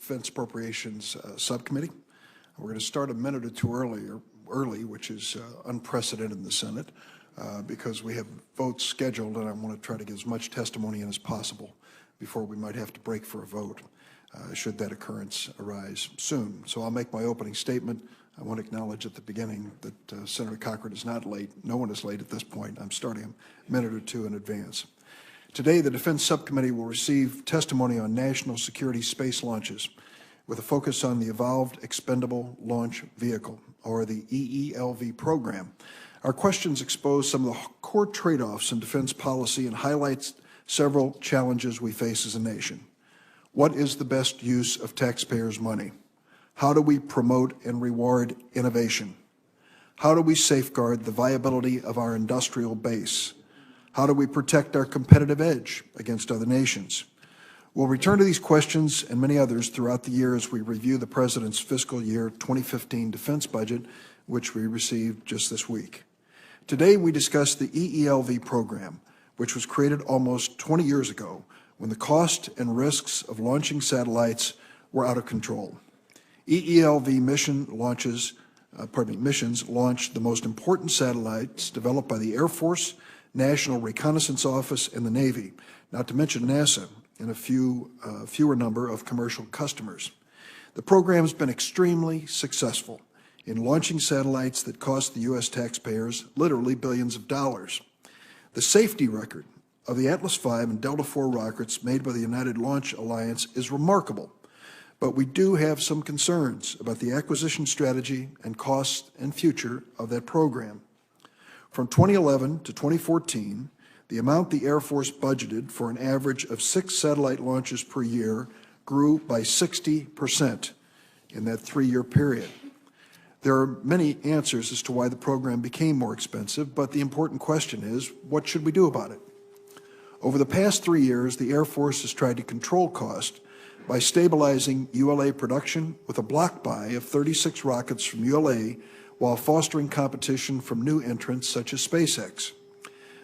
Defense Appropriations Subcommittee. We're going to start a minute or two early, which is unprecedented in the Senate, because we have votes scheduled, and I want to try to get as much testimony in as possible before we might have to break for a vote, should that occurrence arise soon. So I'll make my opening statement. I want to acknowledge at the beginning that Senator Cochran is not late. No one is late at this point. I'm starting a minute or two in advance. Today, the Defense Subcommittee will receive testimony on national security space launches with a focus on the Evolved Expendable Launch Vehicle, or the EELV program. Our questions expose some of the core trade-offs in defense policy and highlights several challenges we face as a nation. What is the best use of taxpayers' money? How do we promote and reward innovation? How do we safeguard the viability of our industrial base? How do we protect our competitive edge against other nations? We'll return to these questions and many others throughout the year as we review the President's fiscal year 2015 defense budget, which we received just this week. Today, we discuss the EELV program, which was created almost 20 years ago when the cost and risks of launching satellites were out of control. EELV missions launched the most important satellites developed by the Air Force, National Reconnaissance Office, and the Navy, not to mention NASA, and a fewer number of commercial customers. The program has been extremely successful in launching satellites that cost the U.S. taxpayers literally billions of dollars. The safety record of the Atlas V and Delta IV rockets made by the United Launch Alliance is remarkable, but we do have some concerns about the acquisition strategy and cost and future of that program. From 2011 to 2014, the amount the Air Force budgeted for an average of 6 satellite launches per year grew by 60% in that 3-year period. There are many answers as to why the program became more expensive, but the important question is, what should we do about it? Over the past 3 years, the Air Force has tried to control cost by stabilizing ULA production with a block buy of 36 rockets from ULA while fostering competition from new entrants such as SpaceX.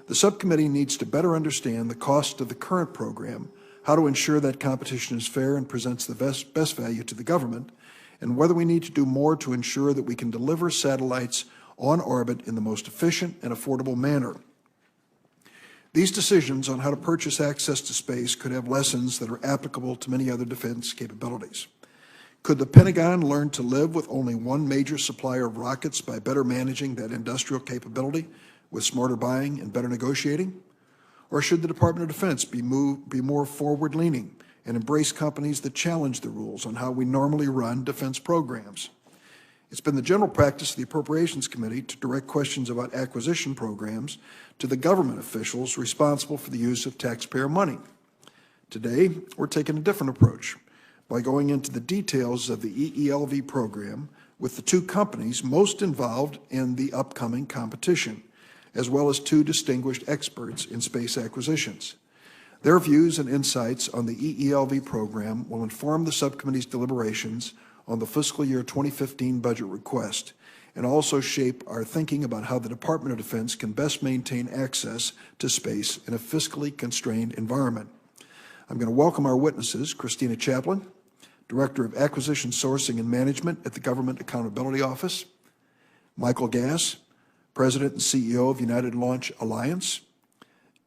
The subcommittee needs to better understand the cost of the current program, how to ensure that competition is fair and presents the best value to the government, and whether we need to do more to ensure that we can deliver satellites on orbit in the most efficient and affordable manner. These decisions on how to purchase access to space could have lessons that are applicable to many other defense capabilities. Could the Pentagon learn to live with only one major supplier of rockets by better managing that industrial capability with smarter buying and better negotiating? Or should the Department of Defense be more forward-leaning and embrace companies that challenge the rules on how we normally run defense programs? It's been the general practice of the Appropriations Committee to direct questions about acquisition programs to the government officials responsible for the use of taxpayer money. Today, we're taking a different approach by going into the details of the EELV program with the 2 companies most involved in the upcoming competition, as well as 2 distinguished experts in space acquisitions. Their views and insights on the EELV program will inform the subcommittee's deliberations on the fiscal year 2015 budget request, and also shape our thinking about how the Department of Defense can best maintain access to space in a fiscally constrained environment. I'm going to welcome our witnesses, Christina Chaplin, Director of Acquisition Sourcing and Management at the Government Accountability Office; Michael Gass, President and CEO of United Launch Alliance;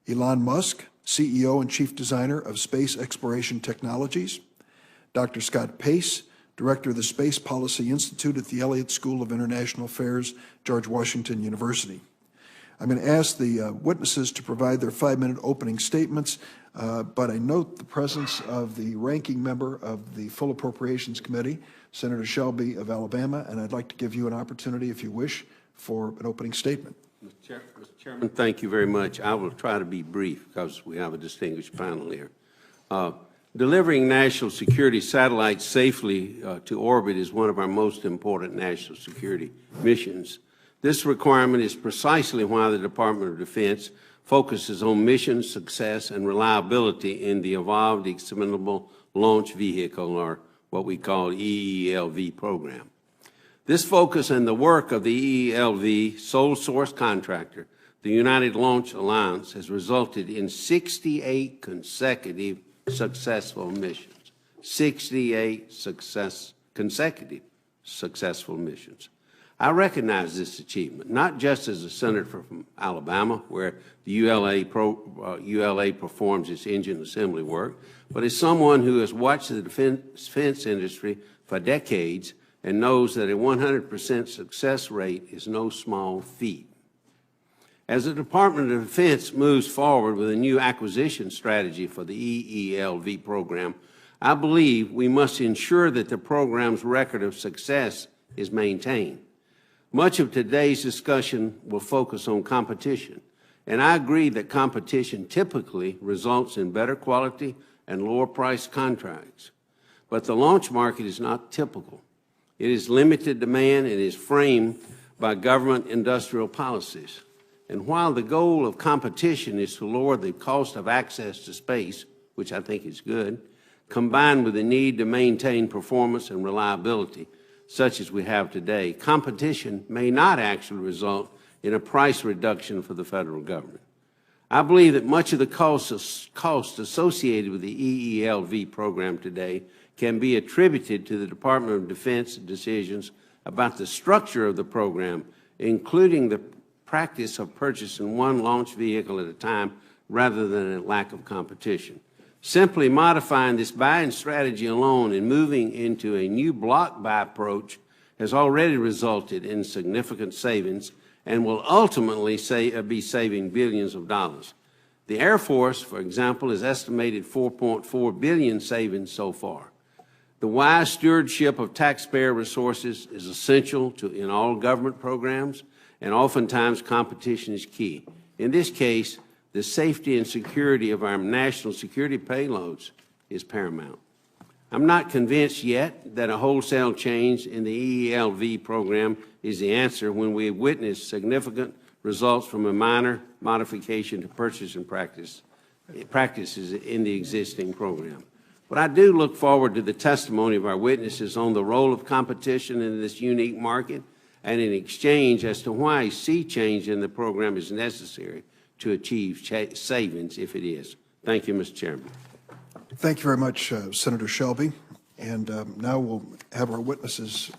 Elon Musk, CEO and Chief Designer of Space Exploration Technologies; Dr. Scott Pace, Director of the Space Policy Institute at the Elliott School of International Affairs, George Washington University. I'm going to ask the witnesses to provide their 5-minute opening statements, but I note the presence of the ranking member of the Full Appropriations Committee, Senator Shelby of Alabama, and I'd like to give you an opportunity, if you wish, for an opening statement. Mr. Chairman, thank you very much. I will try to be brief because we have a distinguished panel here. Delivering national security satellites safely to orbit is one of our most important national security missions. This requirement is precisely why the Department of Defense focuses on mission success and reliability in the Evolved Expendable Launch Vehicle, or what we call EELV program. This focus and the work of the EELV sole source contractor, the United Launch Alliance, has resulted in 68 consecutive successful missions. 68 consecutive successful missions. I recognize this achievement, not just as a senator from Alabama, where the ULA performs its engine assembly work, but as someone who has watched the defense industry for decades and knows that a 100% success rate is no small feat. As the Department of Defense moves forward with a new acquisition strategy for the EELV program, I believe we must ensure that the program's record of success is maintained. Much of today's discussion will focus on competition, and I agree that competition typically results in better quality and lower price contracts. But the launch market is not typical. It is limited demand and is framed by government industrial policies. And while the goal of competition is to lower the cost of access to space, which I think is good, combined with the need to maintain performance and reliability, such as we have today, competition may not actually result in a price reduction for the federal government. I believe that much of the cost associated with the EELV program today can be attributed to the Department of Defense decisions about the structure of the program, including the practice of purchasing one launch vehicle at a time rather than a lack of competition. Simply modifying this buying strategy alone and moving into a new block buy approach has already resulted in significant savings and will ultimately be saving billions of dollars. The Air Force, for example, has estimated $4.4 billion savings so far. The wise stewardship of taxpayer resources is essential in all government programs, and oftentimes competition is key. In this case, the safety and security of our national security payloads is paramount. I'm not convinced yet that a wholesale change in the EELV program is the answer when we have witnessed significant results from a minor modification to purchasing practices in the existing program. But I do look forward to the testimony of our witnesses on the role of competition in this unique market and in exchange as to why a sea change in the program is necessary to achieve savings if it is. Thank you, Mr. Chairman. Thank you very much, Senator Shelby. And now we'll have our witnesses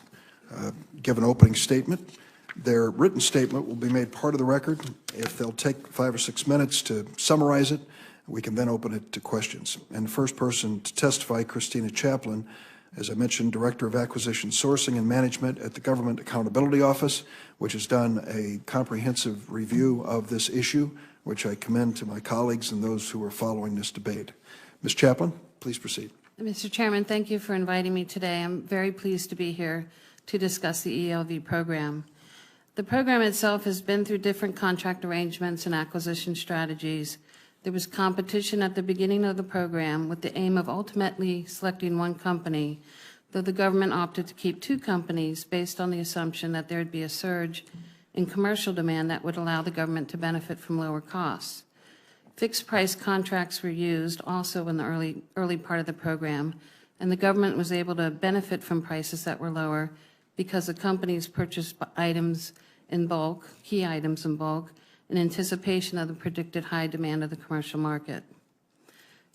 give an opening statement. Their written statement will be made part of the record. If they'll take 5 or 6 minutes to summarize it, we can then open it to questions. And the first person to testify, Christina Chaplin, as I mentioned, Director of Acquisition Sourcing and Management at the Government Accountability Office, which has done a comprehensive review of this issue, which I commend to my colleagues and those who are following this debate. Ms. Chaplin, please proceed. Mr. Chairman, thank you for inviting me today. I'm very pleased to be here to discuss the ELV program. The program itself has been through different contract arrangements and acquisition strategies. There was competition at the beginning of the program with the aim of ultimately selecting one company, though the government opted to keep 2 companies based on the assumption that there would be a surge in commercial demand that would allow the government to benefit from lower costs. Fixed price contracts were used also in the early part of the program, and the government was able to benefit from prices that were lower because the companies purchased items in bulk, key items in bulk, in anticipation of the predicted high demand of the commercial market.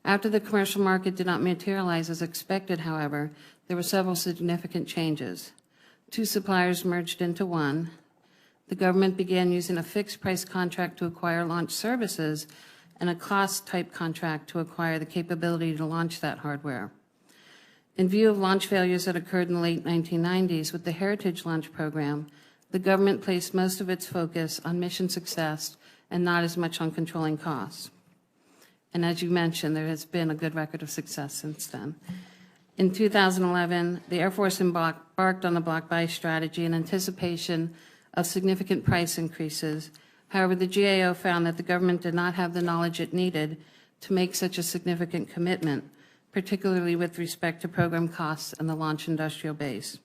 After the commercial market did not materialize as expected, however, there were several significant changes. 2 suppliers merged into one. The government began using a fixed price contract to acquire launch services and a cost-type contract to acquire the capability to launch that hardware. In view of launch failures that occurred in the late 1990s with the Heritage Launch Program, the government placed most of its focus on mission success and not as much on controlling costs. And as you mentioned, there has been a good record of success since then. In 2011, the Air Force embarked on the block buy strategy in anticipation of significant price increases. However, the GAO found that the government did not have the knowledge it needed to make such a significant commitment, particularly with respect to program costs and the launch industrial base.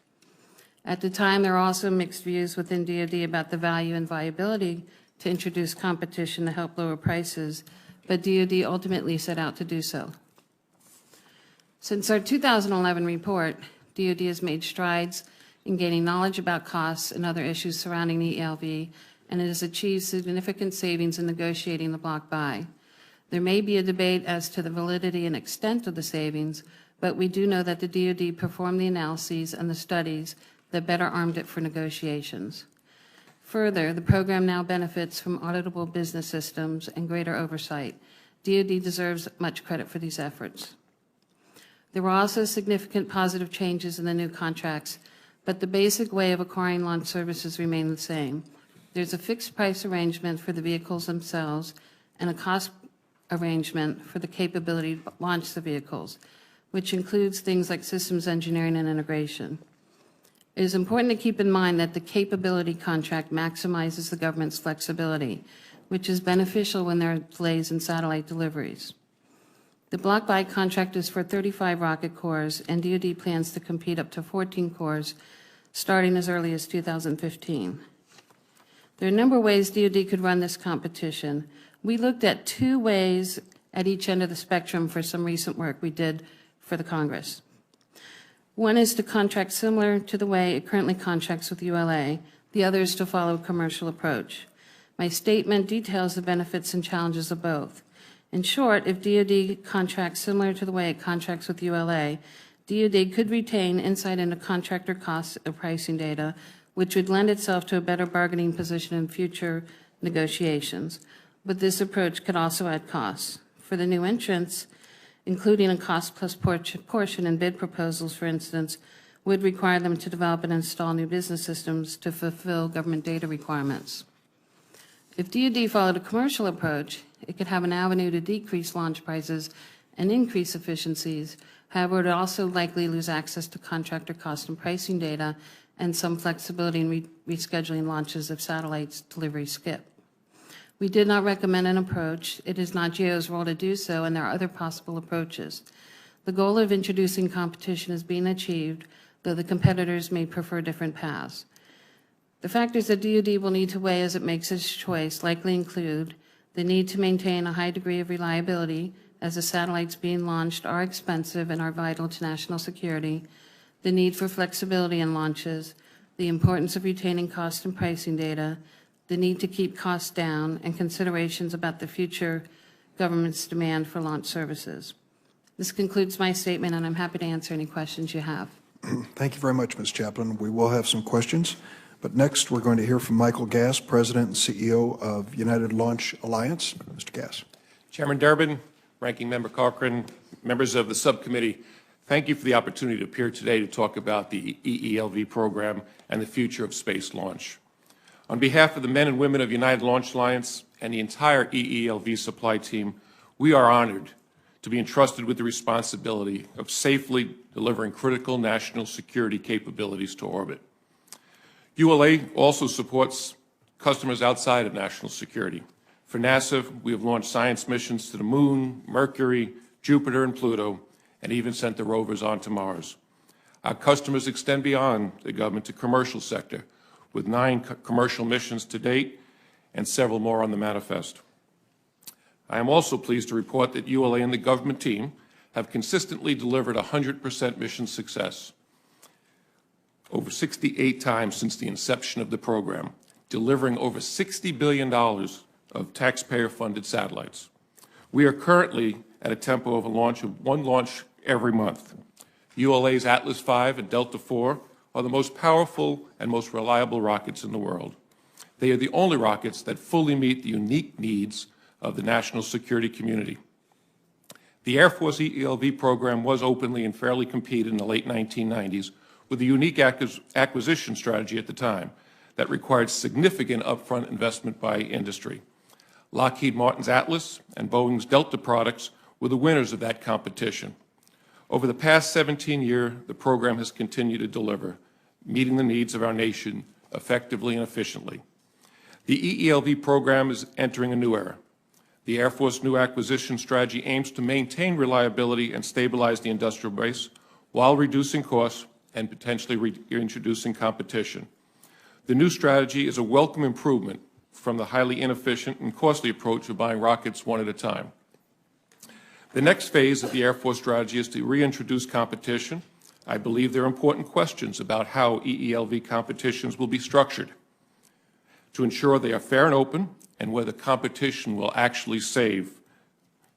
At the time, there were also mixed views within DoD about the value and viability to introduce competition to help lower prices, but DoD ultimately set out to do so. Since our 2011 report, DoD has made strides in gaining knowledge about costs and other issues surrounding the ELV, and it has achieved significant savings in negotiating the block buy. There may be a debate as to the validity and extent of the savings, but we do know that the DoD performed the analyses and the studies that better armed it for negotiations. Further, the program now benefits from auditable business systems and greater oversight. DoD deserves much credit for these efforts. There were also significant positive changes in the new contracts, but the basic way of acquiring launch services remained the same. There's a fixed price arrangement for the vehicles themselves and a cost arrangement for the capability to launch the vehicles, which includes things like systems engineering and integration. It is important to keep in mind that the capability contract maximizes the government's flexibility, which is beneficial when there are delays in satellite deliveries. The block buy contract is for 35 rocket cores, and DoD plans to compete up to 14 cores starting as early as 2015. There are a number of ways DoD could run this competition. We looked at 2 ways at each end of the spectrum for some recent work we did for the Congress. One is to contract similar to the way it currently contracts with ULA. The other is to follow a commercial approach. My statement details the benefits and challenges of both. In short, if DoD contracts similar to the way it contracts with ULA, DoD could retain insight into contractor costs and pricing data, which would lend itself to a better bargaining position in future negotiations. But this approach could also add costs. For the new entrants, including a cost-plus portion in bid proposals, for instance, would require them to develop and install new business systems to fulfill government data requirements. If DoD followed a commercial approach, it could have an avenue to decrease launch prices and increase efficiencies. However, it would also likely lose access to contractor cost and pricing data and some flexibility in rescheduling launches if satellites delivery skip. We did not recommend an approach. It is not GAO's role to do so, and there are other possible approaches. The goal of introducing competition is being achieved, though the competitors may prefer different paths. The factors that DoD will need to weigh as it makes its choice likely include the need to maintain a high degree of reliability, as the satellites being launched are expensive and are vital to national security, the need for flexibility in launches, the importance of retaining cost and pricing data, the need to keep costs down, and considerations about the future government's demand for launch services. This concludes my statement, and I'm happy to answer any questions you have. Thank you very much, Ms. Chaplin. We will have some questions, but next we're going to hear from Michael Gass, President and CEO of United Launch Alliance. Mr. Gass. Chairman Durbin, Ranking Member Corcoran, members of the subcommittee, thank you for the opportunity to appear today to talk about the EELV program and the future of space launch. On behalf of the men and women of United Launch Alliance and the entire EELV supply team, we are honored to be entrusted with the responsibility of safely delivering critical national security capabilities to orbit. ULA also supports customers outside of national security. For NASA, we have launched science missions to the Moon, Mercury, Jupiter, and Pluto, and even sent the rovers onto Mars. Our customers extend beyond the government to commercial sector, with 9 commercial missions to date and several more on the manifest. I am also pleased to report that ULA and the government team have consistently delivered 100% mission success, over 68 times since the inception of the program, delivering over $60 billion of taxpayer-funded satellites. We are currently at a tempo of a launch of 1 launch every month. ULA's Atlas V and Delta IV are the most powerful and most reliable rockets in the world. They are the only rockets that fully meet the unique needs of the national security community. The Air Force EELV program was openly and fairly competed in the late 1990s with a unique acquisition strategy at the time that required significant upfront investment by industry. Lockheed Martin's Atlas and Boeing's Delta products were the winners of that competition. Over the past 17 years, the program has continued to deliver, meeting the needs of our nation effectively and efficiently. The EELV program is entering a new era. The Air Force new acquisition strategy aims to maintain reliability and stabilize the industrial base while reducing costs and potentially reintroducing competition. The new strategy is a welcome improvement from the highly inefficient and costly approach of buying rockets one at a time. The next phase of the Air Force strategy is to reintroduce competition. I believe there are important questions about how EELV competitions will be structured to ensure they are fair and open and whether competition will actually save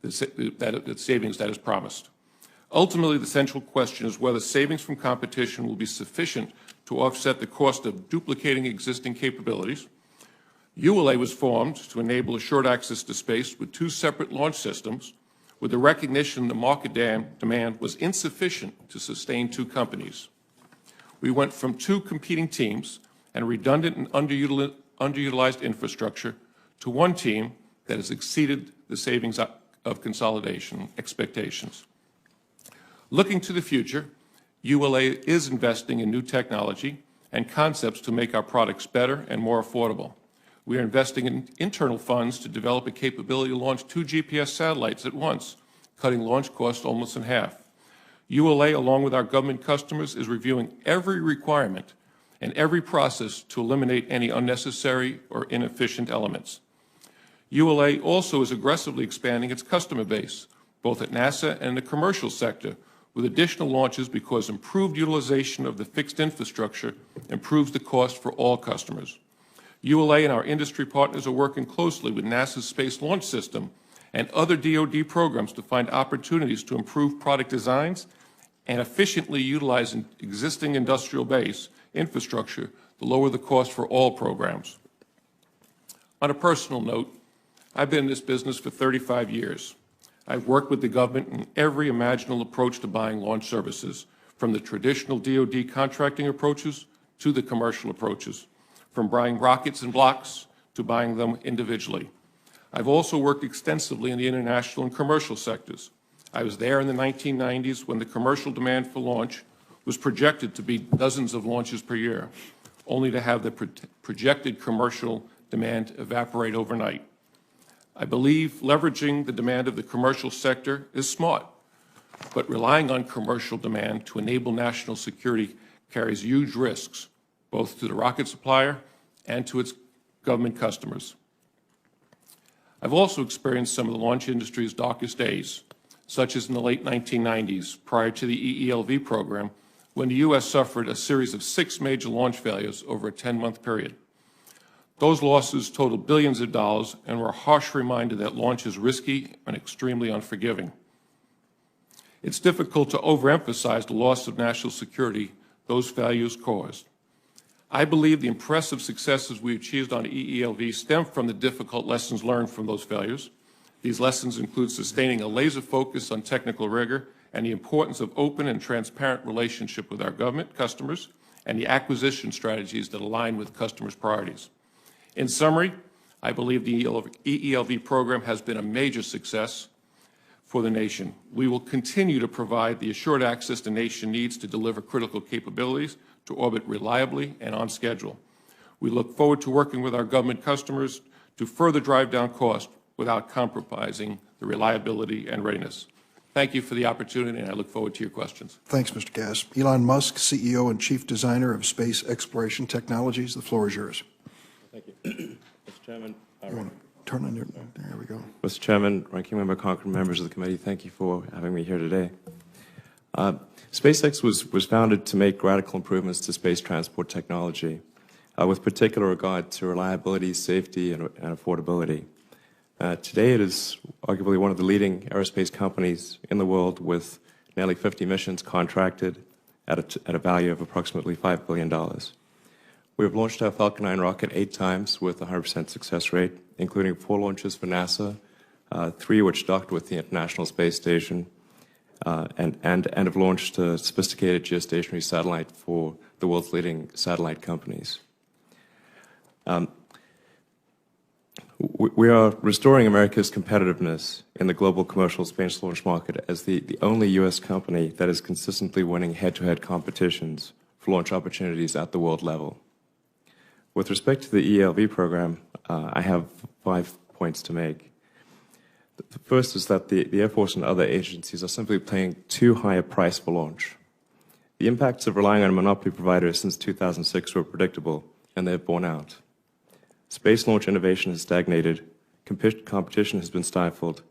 the savings that is promised. Ultimately, the central question is whether savings from competition will be sufficient to offset the cost of duplicating existing capabilities. ULA was formed to enable assured access to space with 2 separate launch systems, with the recognition the market demand was insufficient to sustain 2 companies. We went from 2 competing teams and redundant and underutilized infrastructure to 1 team that has exceeded the savings of consolidation expectations. Looking to the future, ULA is investing in new technology and concepts to make our products better and more affordable. We are investing in internal funds to develop a capability to launch 2 GPS satellites at once, cutting launch costs almost in half. ULA, along with our government customers, is reviewing every requirement and every process to eliminate any unnecessary or inefficient elements. ULA also is aggressively expanding its customer base, both at NASA and in the commercial sector, with additional launches because improved utilization of the fixed infrastructure improves the cost for all customers. ULA and our industry partners are working closely with NASA's Space Launch System and other DoD programs to find opportunities to improve product designs and efficiently utilize existing industrial base infrastructure to lower the cost for all programs. On a personal note, I've been in this business for 35 years. I've worked with the government in every imaginable approach to buying launch services, from the traditional DoD contracting approaches to the commercial approaches, from buying rockets and blocks to buying them individually. I've also worked extensively in the international and commercial sectors. I was there in the 1990s when the commercial demand for launch was projected to be dozens of launches per year, only to have the projected commercial demand evaporate overnight. I believe leveraging the demand of the commercial sector is smart, but relying on commercial demand to enable national security carries huge risks, both to the rocket supplier and to its government customers. I've also experienced some of the launch industry's darkest days, such as in the late 1990s, prior to the EELV program, when the U.S. suffered a series of 6 major launch failures over a 10-month period. Those losses totaled billions of dollars and were a harsh reminder that launch is risky and extremely unforgiving. It's difficult to overemphasize the loss of national security those failures caused. I believe the impressive successes we achieved on EELV stem from the difficult lessons learned from those failures. These lessons include sustaining a laser focus on technical rigor and the importance of open and transparent relationship with our government customers and the acquisition strategies that align with customers' priorities. In summary, I believe the EELV program has been a major success for the nation. We will continue to provide the assured access the nation needs to deliver critical capabilities to orbit reliably and on schedule. We look forward to working with our government customers to further drive down costs without compromising the reliability and readiness. Thank you for the opportunity, and I look forward to your questions. Thanks, Mr. Gass. Elon Musk, CEO and Chief Designer of Space Exploration Technologies, the floor is yours. Thank you. Mr. Chairman. You want to turn on your, there we go. Mr. Chairman, Ranking Member Cochran, members of the committee, thank you for having me here today. SpaceX was founded to make radical improvements to space transport technology, with particular regard to reliability, safety, and affordability. Today, it is arguably one of the leading aerospace companies in the world, with nearly 50 missions contracted at a value of approximately $5 billion. We have launched our Falcon 9 rocket 8 times with a 100% success rate, including 4 launches for NASA, 3 which docked with the International Space Station, and have launched a sophisticated geostationary satellite for the world's leading satellite companies. We are restoring America's competitiveness in the global commercial space launch market as the only U.S. company that is consistently winning head-to-head competitions for launch opportunities at the world level. With respect to the ELV program, I have 5 points to make. The first is that the Air Force and other agencies are simply paying too high a price for launch. The impacts of relying on a monopoly provider since 2006 were predictable, and they've borne out. Space launch innovation has stagnated, competition has been stifled,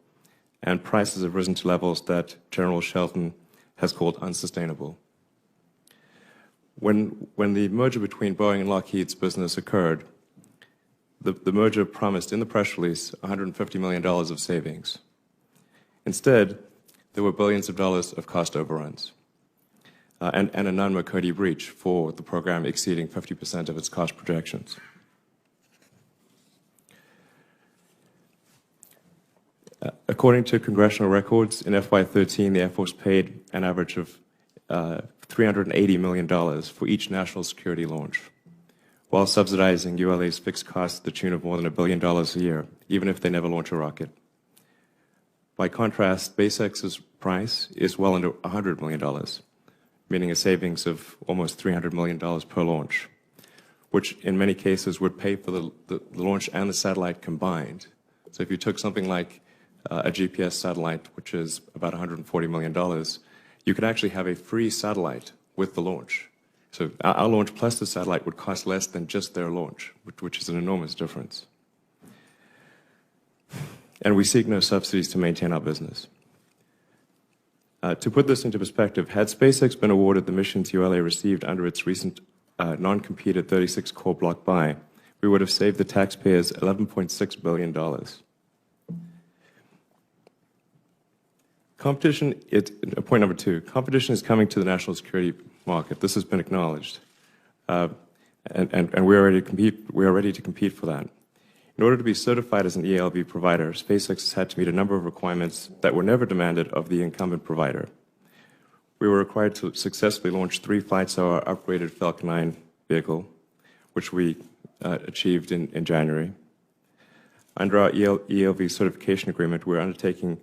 and prices have risen to levels that General Shelton has called unsustainable. When the merger between Boeing and Lockheed's business occurred, the merger promised in the press release $150 million of savings. Instead, there were billions of dollars of cost overruns, and a non-McCurdy breach for the program exceeding 50% of its cost projections. According to congressional records, in FY13, the Air Force paid an average of $380 million for each national security launch, while subsidizing ULA's fixed costs to the tune of more than $1 billion a year, even if they never launch a rocket. By contrast, SpaceX's price is well under $100 million, meaning a savings of almost $300 million per launch, which in many cases would pay for the launch and the satellite combined. So if you took something like a GPS satellite, which is about $140 million, you could actually have a free satellite with the launch. So our launch plus the satellite would cost less than just their launch, which is an enormous difference. And we seek no subsidies to maintain our business. To put this into perspective, had SpaceX been awarded the missions ULA received under its recent non-competed 36-core block buy, we would have saved the taxpayers $11.6 billion. Competition, point number 2, competition is coming to the national security market. This has been acknowledged. And we are ready to compete for that. In order to be certified as an ELV provider, SpaceX has had to meet a number of requirements that were never demanded of the incumbent provider. We were required to successfully launch 3 flights of our upgraded Falcon 9 vehicle, which we achieved in January. Under our ELV certification agreement, we're undertaking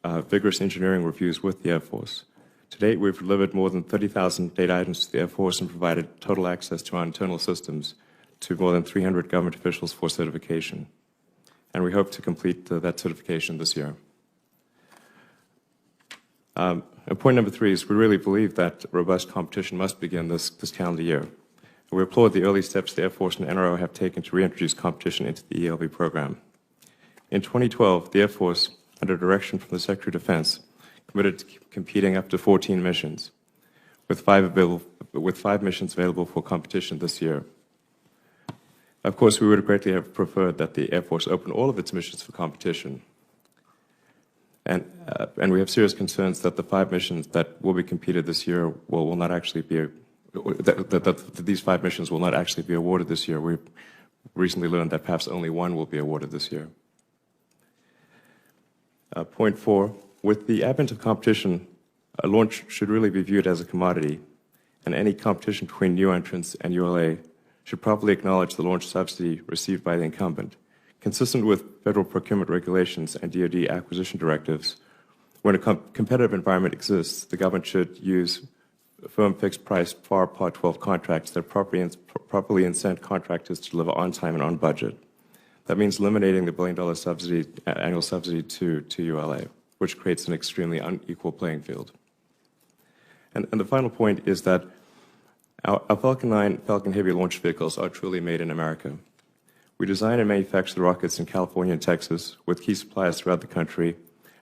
vigorous engineering reviews with the Air Force. To date, we've delivered more than 30,000 data items to the Air Force and provided total access to our internal systems to more than 300 government officials for certification. And we hope to complete that certification this year. And point number 3 is we really believe that robust competition must begin this calendar year. And we applaud the early steps the Air Force and NRO have taken to reintroduce competition into the ELV program. In 2012, the Air Force, under direction from the Secretary of Defense, committed to competing up to 14 missions, with 5 missions available for competition this year. Of course, we would greatly have preferred that the Air Force open all of its missions for competition. And we have serious concerns that the 5 missions that will be competed this year will not actually be, that these 5 missions will not actually be awarded this year. We've recently learned that perhaps only 1 will be awarded this year. Point 4, with the advent of competition, a launch should really be viewed as a commodity, and any competition between new entrants and ULA should properly acknowledge the launch subsidy received by the incumbent. Consistent with federal procurement regulations and DoD acquisition directives, when a competitive environment exists, the government should use firm fixed price FAR Part 12 contracts that properly incent contractors to deliver on time and on budget. That means eliminating the $1 billion subsidy, annual subsidy to ULA, which creates an extremely unequal playing field. And the final point is that our Falcon 9 Falcon Heavy launch vehicles are truly made in America. We design and manufacture the rockets in California and Texas with key suppliers throughout the country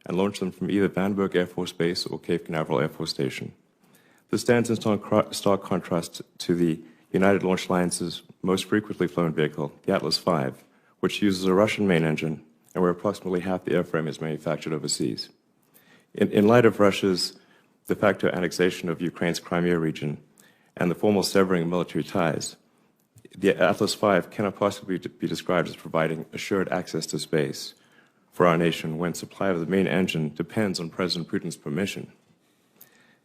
and launch them from either Vandenberg Air Force Base or Cape Canaveral Air Force Station. This stands in stark contrast to the United Launch Alliance's most frequently flown vehicle, the Atlas V, which uses a Russian main engine and where approximately half the airframe is manufactured overseas. In light of Russia's de facto annexation of Ukraine's Crimea region and the formal severing of military ties, the Atlas V cannot possibly be described as providing assured access to space for our nation when supply of the main engine depends on President Putin's permission.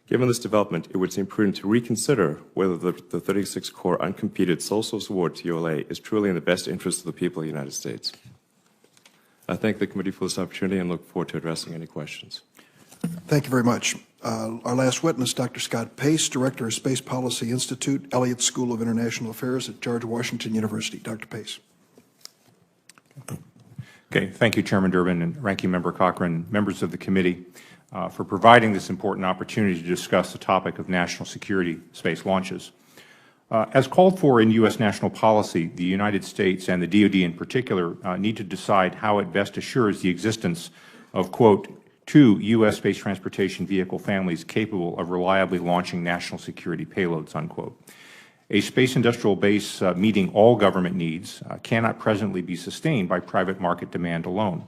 Given this development, it would seem prudent to reconsider whether the 36-core uncompeted sole source award to ULA is truly in the best interest of the people of the United States. I thank the committee for this opportunity and look forward to addressing any questions. Thank you very much. Our last witness, Dr. Scott Pace, Director of Space Policy Institute, Elliott School of International Affairs at George Washington University. Dr. Pace. Okay, thank you, Chairman Durbin and Ranking Member Cochran, members of the committee, for providing this important opportunity to discuss the topic of national security space launches. As called for in U.S. national policy, the United States and the DoD in particular need to decide how it best assures the existence of, quote, 2 U.S. space transportation vehicle families capable of reliably launching national security payloads, unquote. A space industrial base meeting all government needs cannot presently be sustained by private market demand alone.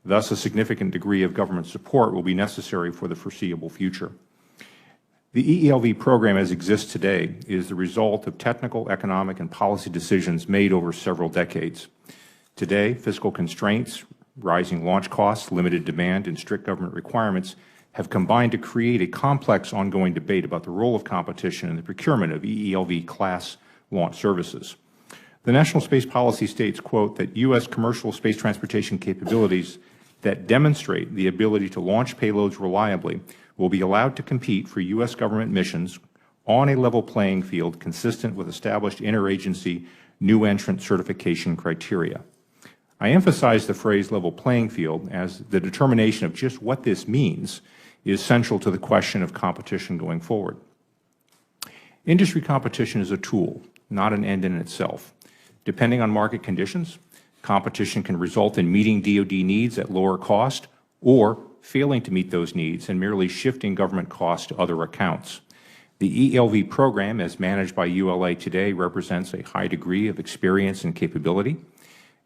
Thus, a significant degree of government support will be necessary for the foreseeable future. The EELV program as it exists today is the result of technical, economic, and policy decisions made over several decades. Today, fiscal constraints, rising launch costs, limited demand, and strict government requirements have combined to create a complex ongoing debate about the role of competition in the procurement of EELV class launch services. The National Space Policy states, quote, that U.S. commercial space transportation capabilities that demonstrate the ability to launch payloads reliably will be allowed to compete for U.S. government missions on a level playing field consistent with established interagency new entrant certification criteria. I emphasize the phrase level playing field as the determination of just what this means is central to the question of competition going forward. Industry competition is a tool, not an end in itself. Depending on market conditions, competition can result in meeting DoD needs at lower cost or failing to meet those needs and merely shifting government costs to other accounts. The ELV program, as managed by ULA today, represents a high degree of experience and capability.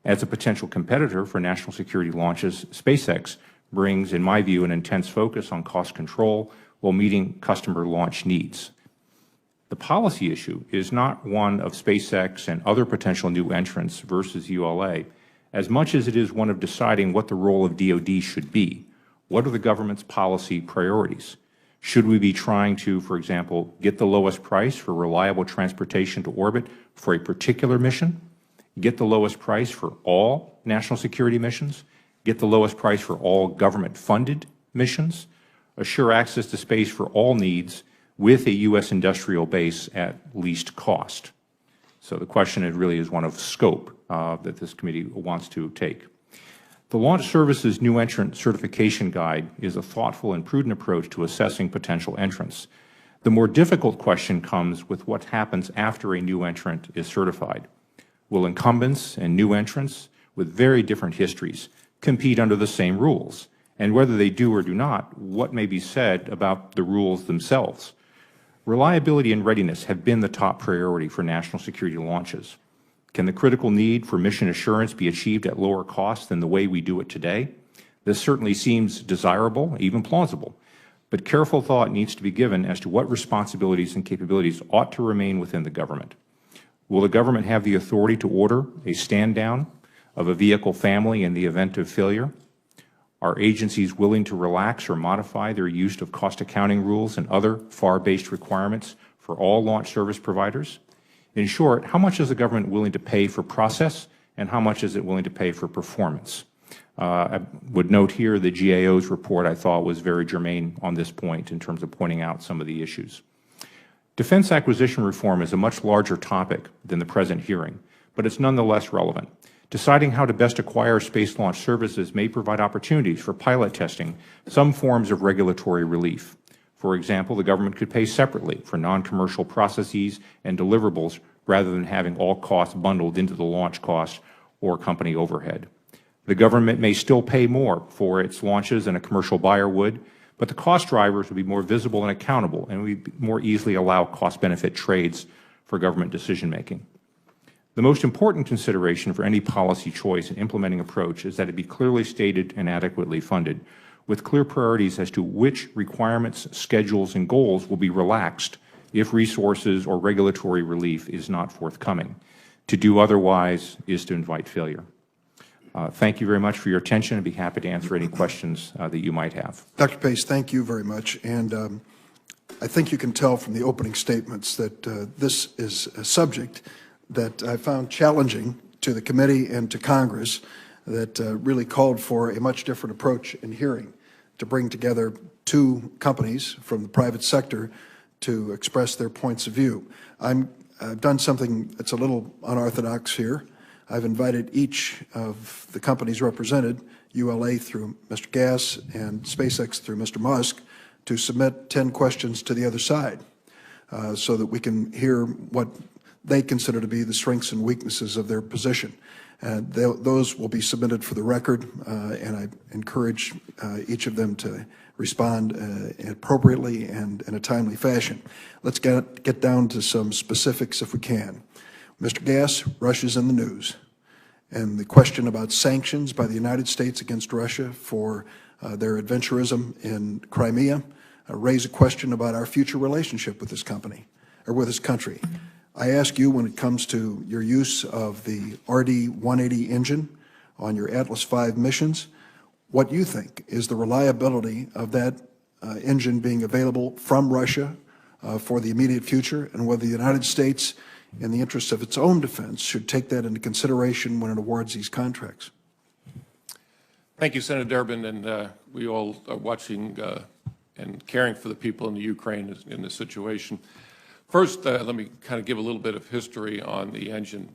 As a potential competitor for national security launches, SpaceX brings, in my view, an intense focus on cost control while meeting customer launch needs. The policy issue is not one of SpaceX and other potential new entrants versus ULA, as much as it is one of deciding what the role of DoD should be. What are the government's policy priorities? Should we be trying to, for example, get the lowest price for reliable transportation to orbit for a particular mission? Get the lowest price for all national security missions? Get the lowest price for all government-funded missions? Assure access to space for all needs with a U.S. industrial base at least cost? So the question really is one of scope that this committee wants to take. The Launch Services New Entrant Certification Guide is a thoughtful and prudent approach to assessing potential entrants. The more difficult question comes with what happens after a new entrant is certified. Will incumbents and new entrants with very different histories compete under the same rules? And whether they do or do not, what may be said about the rules themselves? Reliability and readiness have been the top priority for national security launches. Can the critical need for mission assurance be achieved at lower cost than the way we do it today? This certainly seems desirable, even plausible, but careful thought needs to be given as to what responsibilities and capabilities ought to remain within the government. Will the government have the authority to order a stand-down of a vehicle family in the event of failure? Are agencies willing to relax or modify their use of cost accounting rules and other FAR-based requirements for all launch service providers? In short, how much is the government willing to pay for process, and how much is it willing to pay for performance? I would note here the GAO's report I thought was very germane on this point in terms of pointing out some of the issues. Defense acquisition reform is a much larger topic than the present hearing, but it's nonetheless relevant. Deciding how to best acquire space launch services may provide opportunities for pilot testing some forms of regulatory relief. For example, the government could pay separately for non-commercial processes and deliverables rather than having all costs bundled into the launch cost or company overhead. The government may still pay more for its launches than a commercial buyer would, but the cost drivers would be more visible and accountable, and we more easily allow cost-benefit trades for government decision-making. The most important consideration for any policy choice and implementing approach is that it be clearly stated and adequately funded, with clear priorities as to which requirements, schedules, and goals will be relaxed if resources or regulatory relief is not forthcoming. To do otherwise is to invite failure. Thank you very much for your attention. I'd be happy to answer any questions that you might have. Dr. Pace, thank you very much. And I think you can tell from the opening statements that this is a subject that I found challenging to the committee and to Congress, that really called for a much different approach in hearing, to bring together two companies from the private sector to express their points of view. I've done something that's a little unorthodox here. I've invited each of the companies represented, ULA through Mr. Gass and SpaceX through Mr. Musk, to submit 10 questions to the other side so that we can hear what they consider to be the strengths and weaknesses of their position. And those will be submitted for the record, and I encourage each of them to respond appropriately and in a timely fashion. Let's get down to some specifics if we can. Mr. Gass, Russia's in the news, and the question about sanctions by the United States against Russia for their adventurism in Crimea raise a question about our future relationship with this company, or with this country. I ask you, when it comes to your use of the RD-180 engine on your Atlas V missions, what you think is the reliability of that engine being available from Russia for the immediate future, and whether the United States, in the interest of its own defense, should take that into consideration when it awards these contracts. Thank you, Senator Durbin, and we all are watching and caring for the people in the Ukraine in this situation. First, let me kind of give a little bit of history on the engine.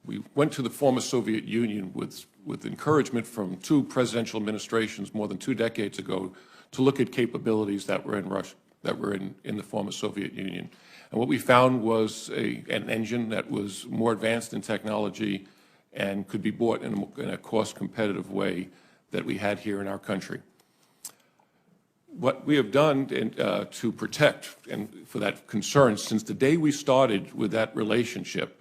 We went to the former Soviet Union with encouragement from two presidential administrations more than 2 decades ago to look at capabilities that were in Russia, that were in the former Soviet Union. And what we found was an engine that was more advanced in technology and could be bought in a cost-competitive way that we had here in our country. What we have done to protect and for that concern, since the day we started with that relationship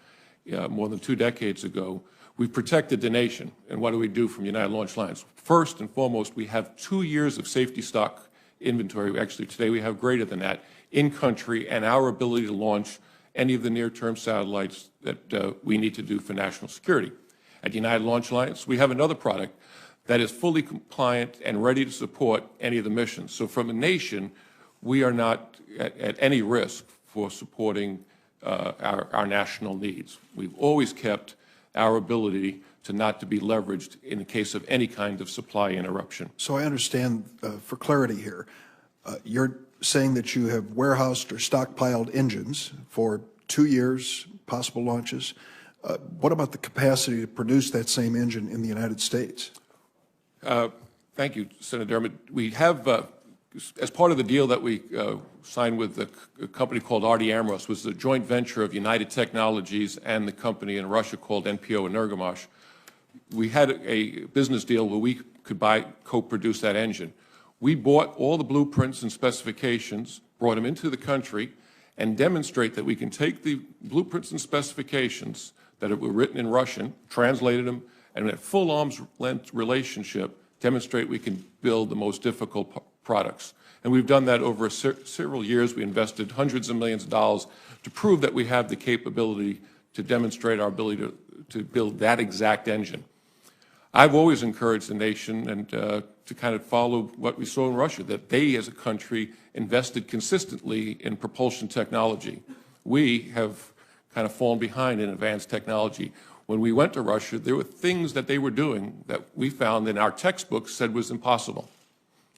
more than 2 decades ago, we've protected the nation. And what do we do from United Launch Alliance? First and foremost, we have 2 years of safety stock inventory. Actually, today we have greater than that in country, and our ability to launch any of the near-term satellites that we need to do for national security. At United Launch Alliance, we have another product that is fully compliant and ready to support any of the missions. So from a nation, we are not at any risk for supporting our national needs. We've always kept our ability to not to be leveraged in the case of any kind of supply interruption. So I understand, for clarity here, you're saying that you have warehoused or stockpiled engines for 2 years, possible launches. What about the capacity to produce that same engine in the United States? Thank you, Senator Durbin. We have, as part of the deal that we signed with a company called RD Amros, was a joint venture of United Technologies and the company in Russia called NPO Energomash. We had a business deal where we could co-produce that engine. We bought all the blueprints and specifications, brought them into the country, and demonstrate that we can take the blueprints and specifications that were written in Russian, translated them, and in a full arm's length relationship, demonstrate we can build the most difficult products. And we've done that over several years. We invested hundreds of millions of dollars to prove that we have the capability to demonstrate our ability to build that exact engine. I've always encouraged the nation and to kind of follow what we saw in Russia, that they as a country invested consistently in propulsion technology. We have kind of fallen behind in advanced technology. When we went to Russia, there were things that they were doing that we found in our textbooks said was impossible.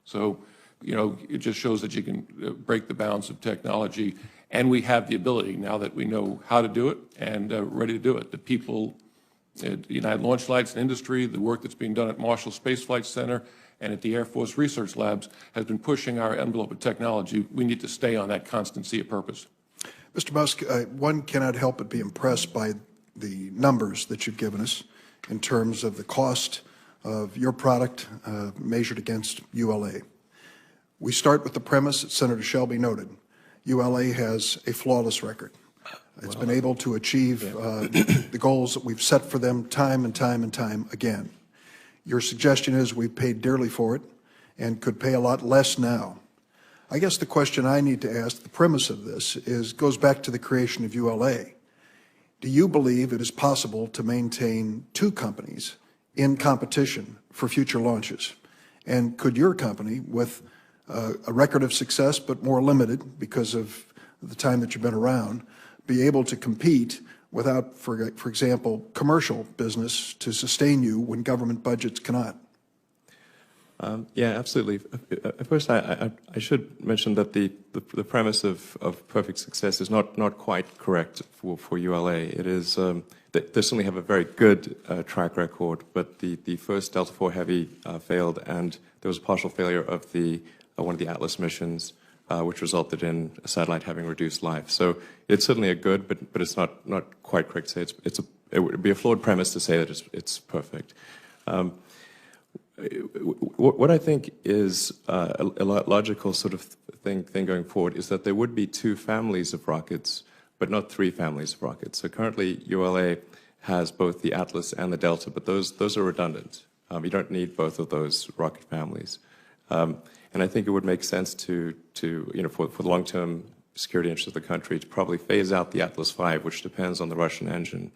So, you know, it just shows that you can break the bounds of technology, and we have the ability now that we know how to do it and ready to do it. The people at United Launch Alliance and industry, the work that's being done at Marshall Space Flight Center and at the Air Force Research Labs has been pushing our envelope of technology. We need to stay on that constancy of purpose. Mr. Musk, one cannot help but be impressed by the numbers that you've given us in terms of the cost of your product measured against ULA. We start with the premise that Senator Shelby noted. ULA has a flawless record. It's been able to achieve the goals that we've set for them time and time and time again. Your suggestion is we've paid dearly for it and could pay a lot less now. I guess the question I need to ask, the premise of this, goes back to the creation of ULA. Do you believe it is possible to maintain 2 companies in competition for future launches? And could your company, with a record of success but more limited because of the time that you've been around, be able to compete without, for example, commercial business to sustain you when government budgets cannot? Yeah, absolutely. First, I should mention that the premise of perfect success is not quite correct for ULA. It is they certainly have a very good track record, but the first Delta IV Heavy failed, and there was a partial failure of one of the Atlas missions, which resulted in a satellite having reduced life. So it's certainly a good, but it's not quite correct to say it would be a flawed premise to say that it's perfect. What I think is a logical sort of thing going forward is that there would be 2 families of rockets, but not 3 families of rockets. So currently, ULA has both the Atlas and the Delta, but those are redundant. You don't need both of those rocket families. And I think it would make sense to for the long-term security interests of the country to probably phase out the Atlas V, which depends on the Russian engine,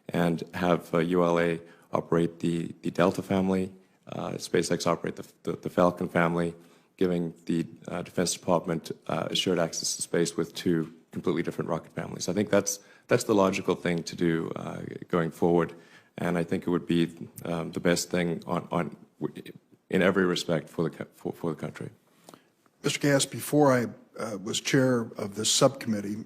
and have ULA operate the Delta family, SpaceX operate the Falcon family, giving the Defense Department assured access to space with two completely different rocket families. I think that's the logical thing to do going forward, and I think it would be the best thing in every respect for the country. Mr. Gass, before I was chair of this subcommittee,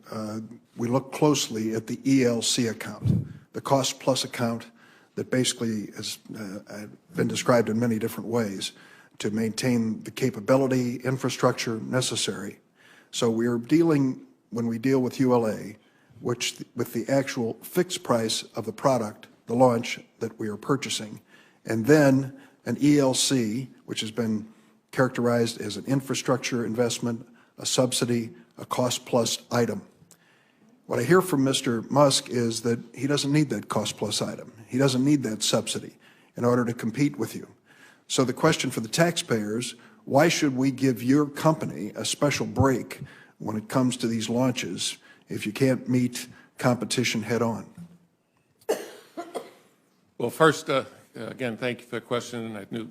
we looked closely at the ELC account, the cost plus account that basically has been described in many different ways to maintain the capability, infrastructure necessary. So we are dealing, when we deal with ULA, with the actual fixed price of the product, the launch that we are purchasing, and then an ELC, which has been characterized as an infrastructure investment, a subsidy, a cost-plus item. What I hear from Mr. Musk is that he doesn't need that cost-plus item. He doesn't need that subsidy in order to compete with you. So the question for the taxpayers, why should we give your company a special break when it comes to these launches if you can't meet competition head-on? Well, first, again, thank you for the question. I knew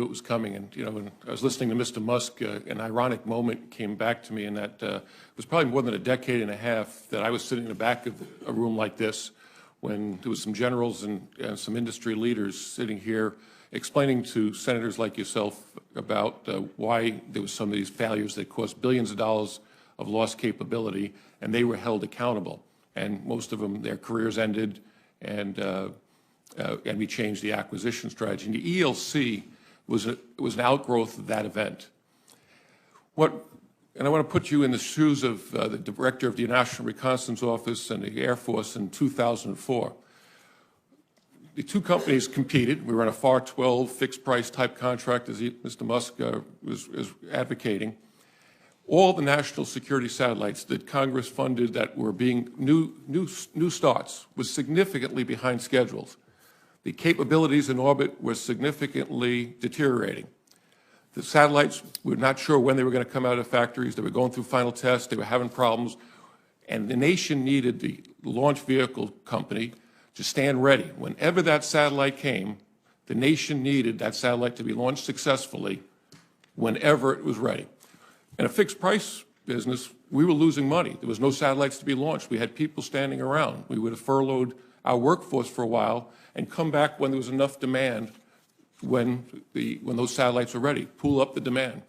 it was coming, and when I was listening to Mr. Musk, an ironic moment came back to me, in that it was probably more than a decade and a half that I was sitting in the back of a room like this when there was some generals and some industry leaders sitting here explaining to senators like yourself about why there was some of these failures that cost billions of dollars of lost capability, and they were held accountable. And most of them, their careers ended, and we changed the acquisition strategy. And the ELC was an outgrowth of that event. And I want to put you in the shoes of the director of the National Reconnaissance Office and the Air Force in 2004. The two companies competed. We were on a FAR 12 fixed price type contract, as Mr. Musk was advocating. All the national security satellites that Congress funded that were being new starts was significantly behind schedules. The capabilities in orbit were significantly deteriorating. The satellites were not sure when they were going to come out of factories. They were going through final tests. They were having problems. And the nation needed the launch vehicle company to stand ready. Whenever that satellite came, the nation needed that satellite to be launched successfully whenever it was ready. In a fixed price business, we were losing money. There was no satellites to be launched. We had people standing around. We would have furloughed our workforce for a while and come back when there was enough demand, when those satellites were ready, pull up the demand.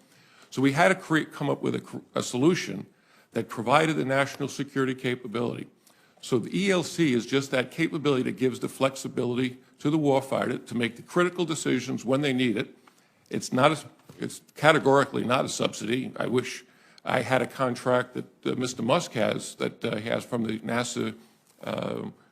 So we had to come up with a solution that provided the national security capability. So the ELC is just that capability that gives the flexibility to the warfighter to make the critical decisions when they need it. It's categorically not a subsidy. I wish I had a contract that Mr. Musk has, that he has from the NASA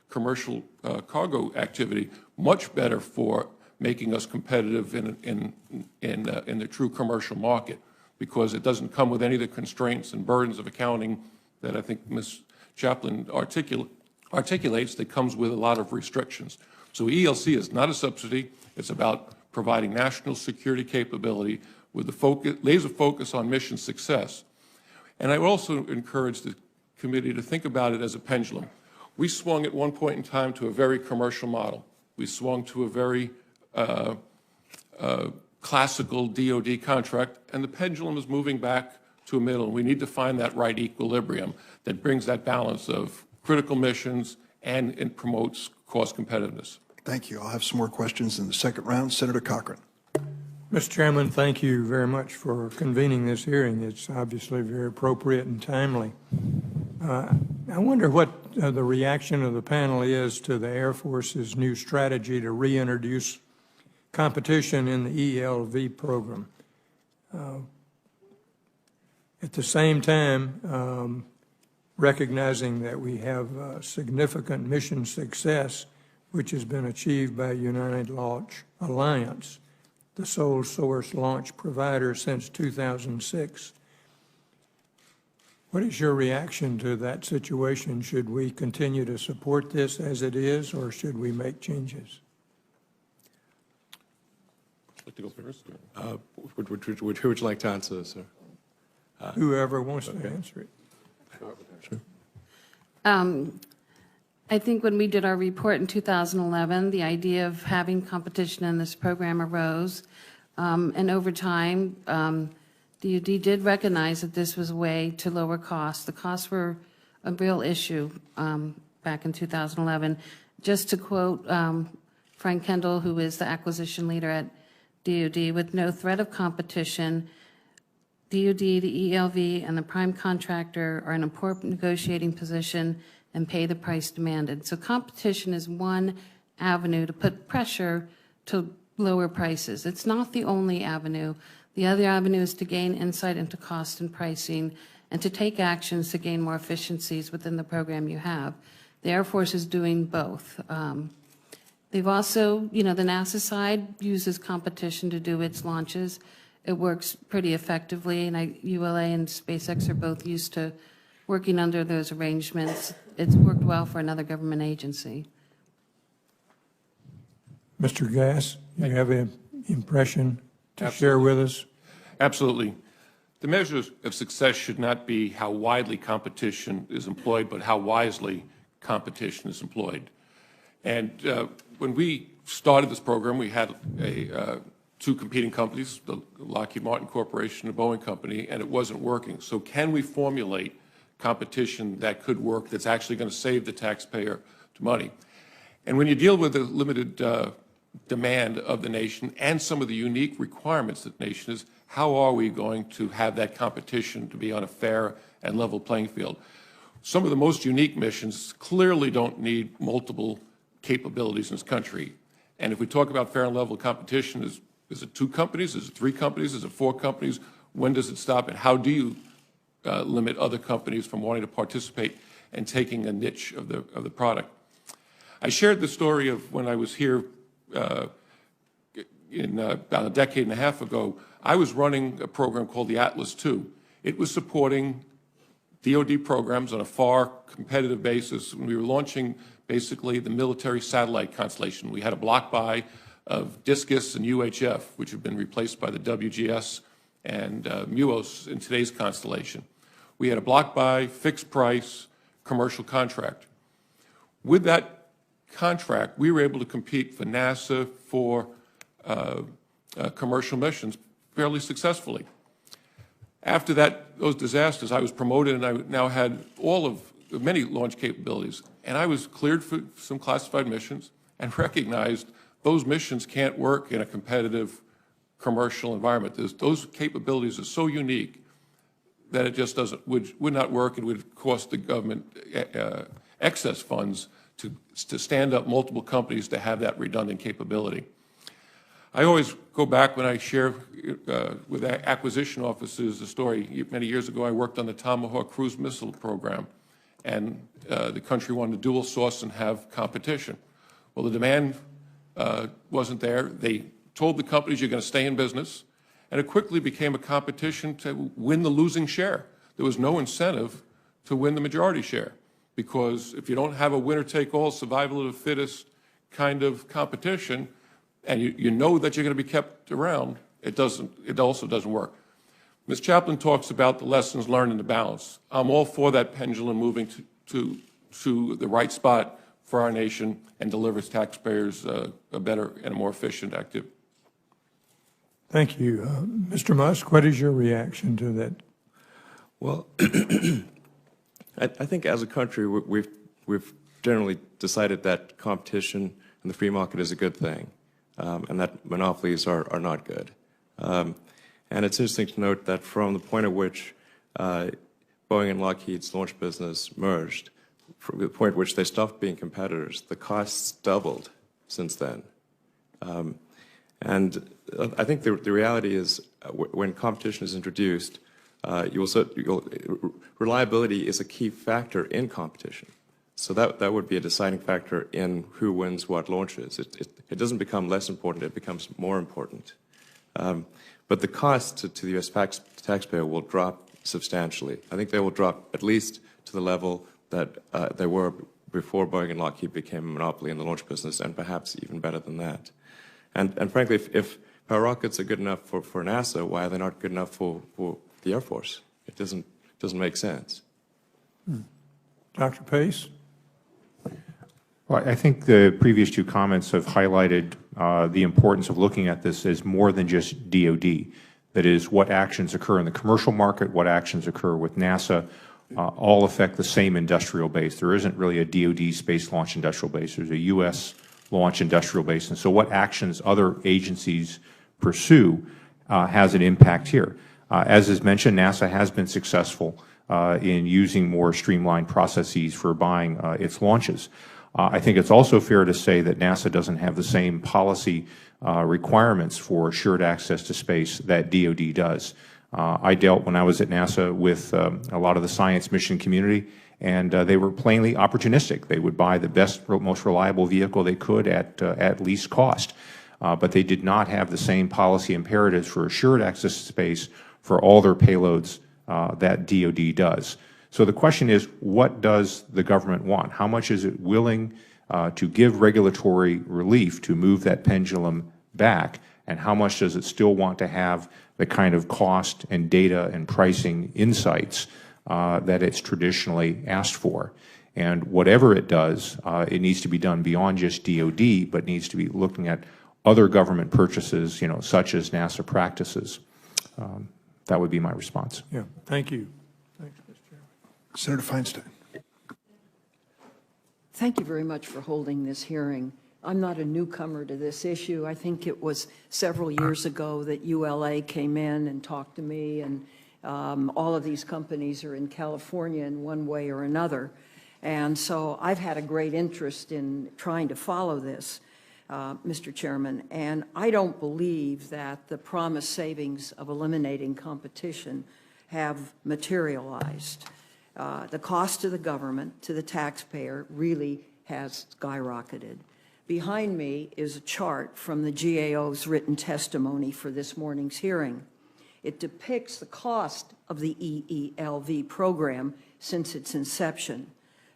commercial cargo activity, much better for making us competitive in the true commercial market, because it doesn't come with any of the constraints and burdens of accounting that I think Ms. Chaplin articulates, that comes with a lot of restrictions. So ELC is not a subsidy. It's about providing national security capability with the laser focus on mission success. And I would also encourage the committee to think about it as a pendulum. We swung at one point in time to a very commercial model. We swung to a very classical DoD contract, and the pendulum is moving back to a middle. We need to find that right equilibrium that brings that balance of critical missions and it promotes cost competitiveness. Thank you. I'll have some more questions in the second round. Senator Cochran. Mr. Chairman, thank you very much for convening this hearing. It's obviously very appropriate and timely. I wonder what the reaction of the panel is to the Air Force's new strategy to reintroduce competition in the ELV program. At the same time, recognizing that we have significant mission success, which has been achieved by United Launch Alliance, the sole source launch provider since 2006. What is your reaction to that situation? Should we continue to support this as it is, or should we make changes? Like to go first? Who would you like to answer, sir? Whoever wants to answer it. Sure. I think when we did our report in 2011, the idea of having competition in this program arose. And over time, DoD did recognize that this was a way to lower costs. The costs were a real issue back in 2011. Just to quote Frank Kendall, who is the acquisition leader at DoD, with no threat of competition, DoD, the ELV, and the prime contractor are in an important negotiating position and pay the price demanded. So competition is one avenue to put pressure to lower prices. It's not the only avenue. The other avenue is to gain insight into cost and pricing and to take actions to gain more efficiencies within the program you have. The Air Force is doing both. They've also, the NASA side uses competition to do its launches. It works pretty effectively, and ULA and SpaceX are both used to working under those arrangements. It's worked well for another government agency. Mr. Gass, you have an impression to share with us? Absolutely. The measure of success should not be how widely competition is employed, but how wisely competition is employed. And when we started this program, we had two competing companies, the Lockheed Martin Corporation and the Boeing Company, and it wasn't working. So can we formulate competition that could work, that's actually going to save the taxpayer money? And when you deal with the limited demand of the nation and some of the unique requirements that the nation is, how are we going to have that competition to be on a fair and level playing field? Some of the most unique missions clearly don't need multiple capabilities in this country. And if we talk about fair and level competition, is it 2 companies? Is it 3 companies? Is it 4 companies? When does it stop? And how do you limit other companies from wanting to participate and taking a niche of the product? I shared the story of when I was here about a decade and a half ago. I was running a program called the Atlas II. It was supporting DoD programs on a far competitive basis when we were launching basically the military satellite constellation. We had a block buy of Discus and UHF, which have been replaced by the WGS and MUOS in today's constellation. We had a block buy, fixed price, commercial contract. With that contract, we were able to compete for NASA for commercial missions fairly successfully. After those disasters, I was promoted, and I now had many launch capabilities. And I was cleared for some classified missions and recognized those missions can't work in a competitive commercial environment. Those capabilities are so unique that it just would not work. It would cost the government excess funds to stand up multiple companies to have that redundant capability. I always go back when I share with acquisition officers the story. Many years ago, I worked on the Tomahawk cruise missile program, and the country wanted to dual source and have competition. Well, the demand wasn't there. They told the companies, you're going to stay in business, and it quickly became a competition to win the losing share. There was no incentive to win the majority share, because if you don't have a winner-take-all, survival of the fittest kind of competition, and you know that you're going to be kept around, it also doesn't work. Ms. Chaplin talks about the lessons learned in the balance. I'm all for that pendulum moving to the right spot for our nation and delivers taxpayers a better and a more efficient activity. Thank you. Mr. Musk, what is your reaction to that? Well, I think as a country, we've generally decided that competition and the free market is a good thing, and that monopolies are not good. And it's interesting to note that from the point at which Boeing and Lockheed's launch business merged, from the point at which they stopped being competitors, the costs doubled since then. And I think the reality is when competition is introduced, reliability is a key factor in competition. So that would be a deciding factor in who wins what launches. It doesn't become less important, it becomes more important. But the cost to the U.S. taxpayer will drop substantially. I think they will drop at least to the level that they were before Boeing and Lockheed became a monopoly in the launch business, and perhaps even better than that. And frankly, if power rockets are good enough for NASA, why are they not good enough for the Air Force? It doesn't make sense. Dr. Pace? Well, I think the previous two comments have highlighted the importance of looking at this as more than just DoD. That is, what actions occur in the commercial market, what actions occur with NASA, all affect the same industrial base. There isn't really a DoD space launch industrial base. There's a U.S. launch industrial base. And so what actions other agencies pursue has an impact here. As is mentioned, NASA has been successful in using more streamlined processes for buying its launches. I think it's also fair to say that NASA doesn't have the same policy requirements for assured access to space that DoD does. I dealt, when I was at NASA, with a lot of the science mission community, and they were plainly opportunistic. They would buy the best, most reliable vehicle they could at least cost. But they did not have the same policy imperatives for assured access to space for all their payloads that DoD does. So the question is, what does the government want? How much is it willing to give regulatory relief to move that pendulum back, and how much does it still want to have the kind of cost and data and pricing insights that it's traditionally asked for? And whatever it does, it needs to be done beyond just DoD, but needs to be looking at other government purchases, such as NASA practices. That would be my response. Yeah, thank you. Thanks, Mr. Chairman. Senator Feinstein. Thank you very much for holding this hearing. I'm not a newcomer to this issue. I think it was several years ago that ULA came in and talked to me, and all of these companies are in California in one way or another. And so I've had a great interest in trying to follow this, Mr. Chairman, and I don't believe that the promised savings of eliminating competition have materialized. The cost to the government, to the taxpayer, really has skyrocketed. Behind me is a chart from the GAO's written testimony for this morning's hearing. It depicts the cost of the EELV program since its inception.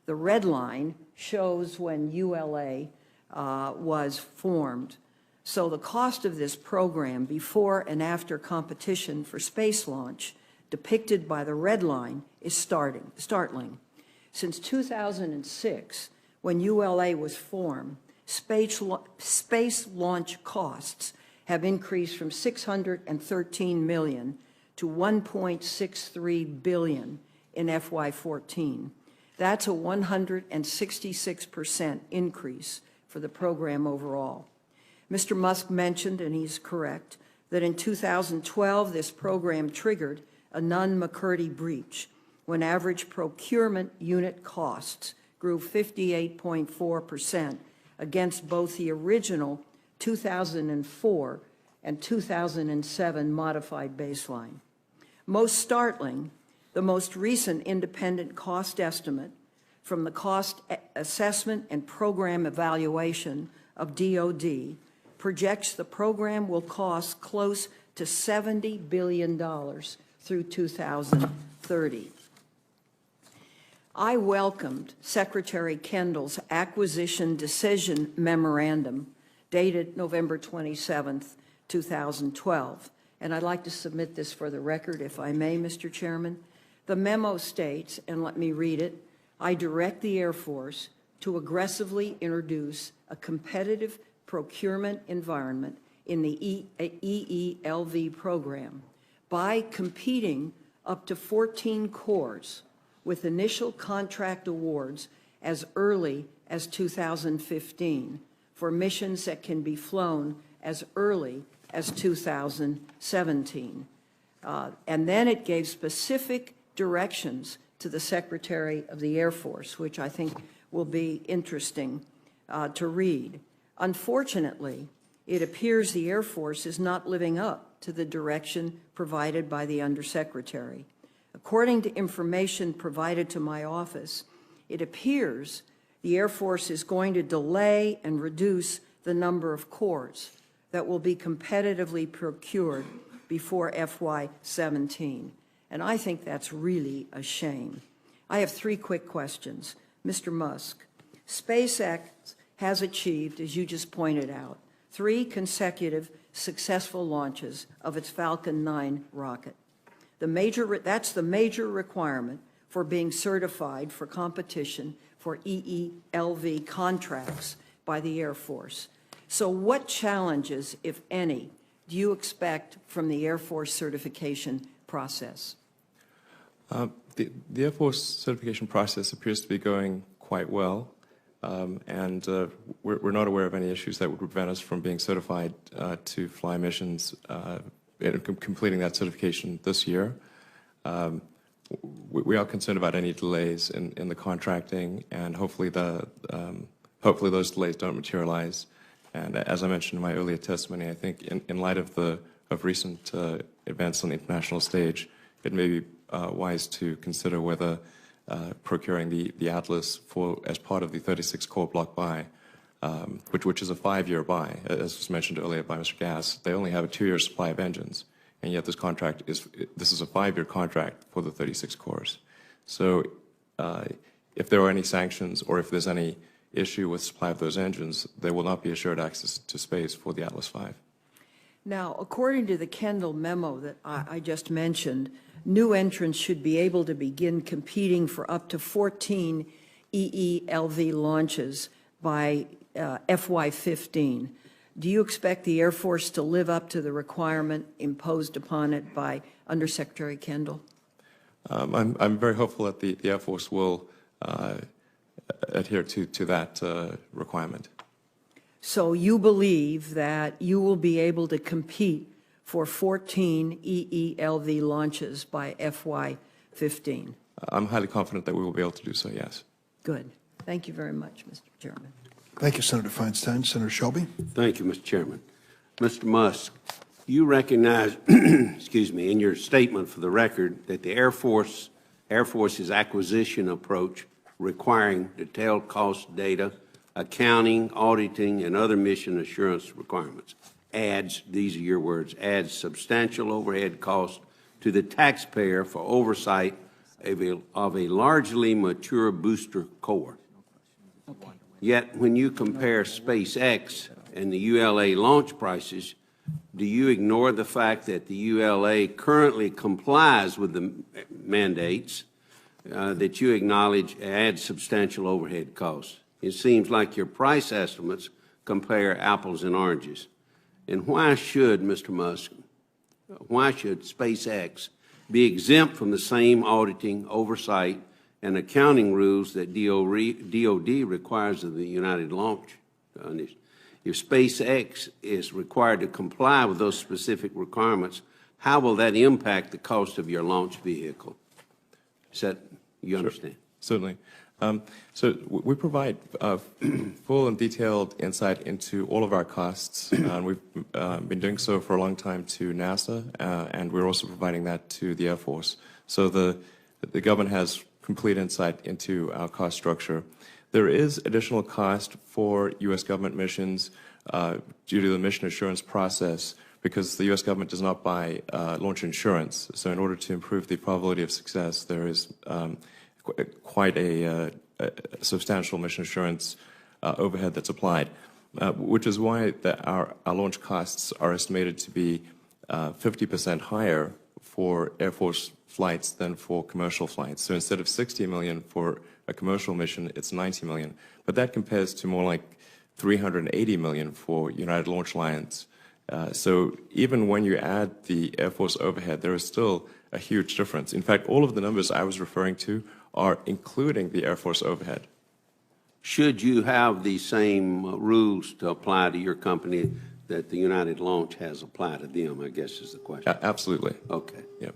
The red line shows when ULA was formed. So the cost of this program before and after competition for space launch, depicted by the red line, is startling. Since 2006, when ULA was formed, space launch costs have increased from $613 million to $1.63 billion in FY14. That's a 166% increase for the program overall. Mr. Musk mentioned, and he's correct, that in 2012 this program triggered a Nunn-McCurdy breach when average procurement unit costs grew 58.4% against both the original 2004 and 2007 modified baseline. Most startling, the most recent independent cost estimate from the Cost Assessment and Program Evaluation of DoD projects the program will cost close to $70 billion through 2030. I welcomed Secretary Kendall's acquisition decision memorandum dated November 27th, 2012. And I'd like to submit this for the record, if I may, Mr. Chairman. The memo states, and let me read it, I direct the Air Force to aggressively introduce a competitive procurement environment in the EELV program by competing up to 14 corps with initial contract awards as early as 2015 for missions that can be flown as early as 2017. And then it gave specific directions to the Secretary of the Air Force, which I think will be interesting to read. Unfortunately, it appears the Air Force is not living up to the direction provided by the Undersecretary. According to information provided to my office, it appears the Air Force is going to delay and reduce the number of corps that will be competitively procured before FY17. and I think that's really a shame. I have three quick questions. Mr. Musk, SpaceX has achieved, as you just pointed out, 3 consecutive successful launches of its Falcon 9 rocket. That's the major requirement for being certified for competition for EELV contracts by the Air Force. So what challenges, if any, do you expect from the Air Force certification process? The Air Force certification process appears to be going quite well, and we're not aware of any issues that would prevent us from being certified to fly missions and completing that certification this year. We are concerned about any delays in the contracting, and hopefully those delays don't materialize. And as I mentioned in my earlier testimony, I think in light of recent events on the international stage, it may be wise to consider whether procuring the Atlas as part of the 36 core block buy, which is a 5-year buy, as was mentioned earlier by Mr. Gass. They only have a 2-year supply of engines, and yet this is a 5-year contract for the 36 cores. So if there are any sanctions or if there's any issue with supply of those engines, there will not be assured access to space for the Atlas V. Now, according to the Kendall memo that I just mentioned, new entrants should be able to begin competing for up to 14 EELV launches by FY15. Do you expect the Air Force to live up to the requirement imposed upon it by Undersecretary Kendall? I'm very hopeful that the Air Force will adhere to that requirement. So you believe that you will be able to compete for 14 EELV launches by FY15? I'm highly confident that we will be able to do so, yes. Good. Thank you very much, Mr. Chairman. Thank you, Senator Feinstein. Senator Shelby? Thank you, Mr. Chairman. Mr. Musk, you recognize, excuse me, in your statement for the record that the Air Force's acquisition approach requiring detailed cost data, accounting, auditing, and other mission assurance requirements adds, these are your words, adds substantial overhead costs to the taxpayer for oversight of a largely mature booster core. Yet, when you compare SpaceX and the ULA launch prices, do you ignore the fact that the ULA currently complies with the mandates that you acknowledge add substantial overhead costs? It seems like your price estimates compare apples and oranges. And why should, Mr. Musk, why should SpaceX be exempt from the same auditing, oversight, and accounting rules that DOD requires of the United Launch? If SpaceX is required to comply with those specific requirements, how will that impact the cost of your launch vehicle? Is that, you understand? Certainly. So we provide full and detailed insight into all of our costs. We've been doing so for a long time to NASA, and we're also providing that to the Air Force. So the government has complete insight into our cost structure. There is additional cost for U.S. government missions due to the mission assurance process because the U.S. government does not buy launch insurance. So in order to improve the probability of success, there is quite a substantial mission assurance overhead that's applied, which is why our launch costs are estimated to be 50% higher for Air Force flights than for commercial flights. So instead of $60 million for a commercial mission, it's $90 million. But that compares to more like $380 million for United Launch Alliance. So even when you add the Air Force overhead, there is still a huge difference. In fact, all of the numbers I was referring to are including the Air Force overhead. Should you have the same rules to apply to your company that the United Launch has applied to them, I guess is the question. Absolutely. Okay. Yeah.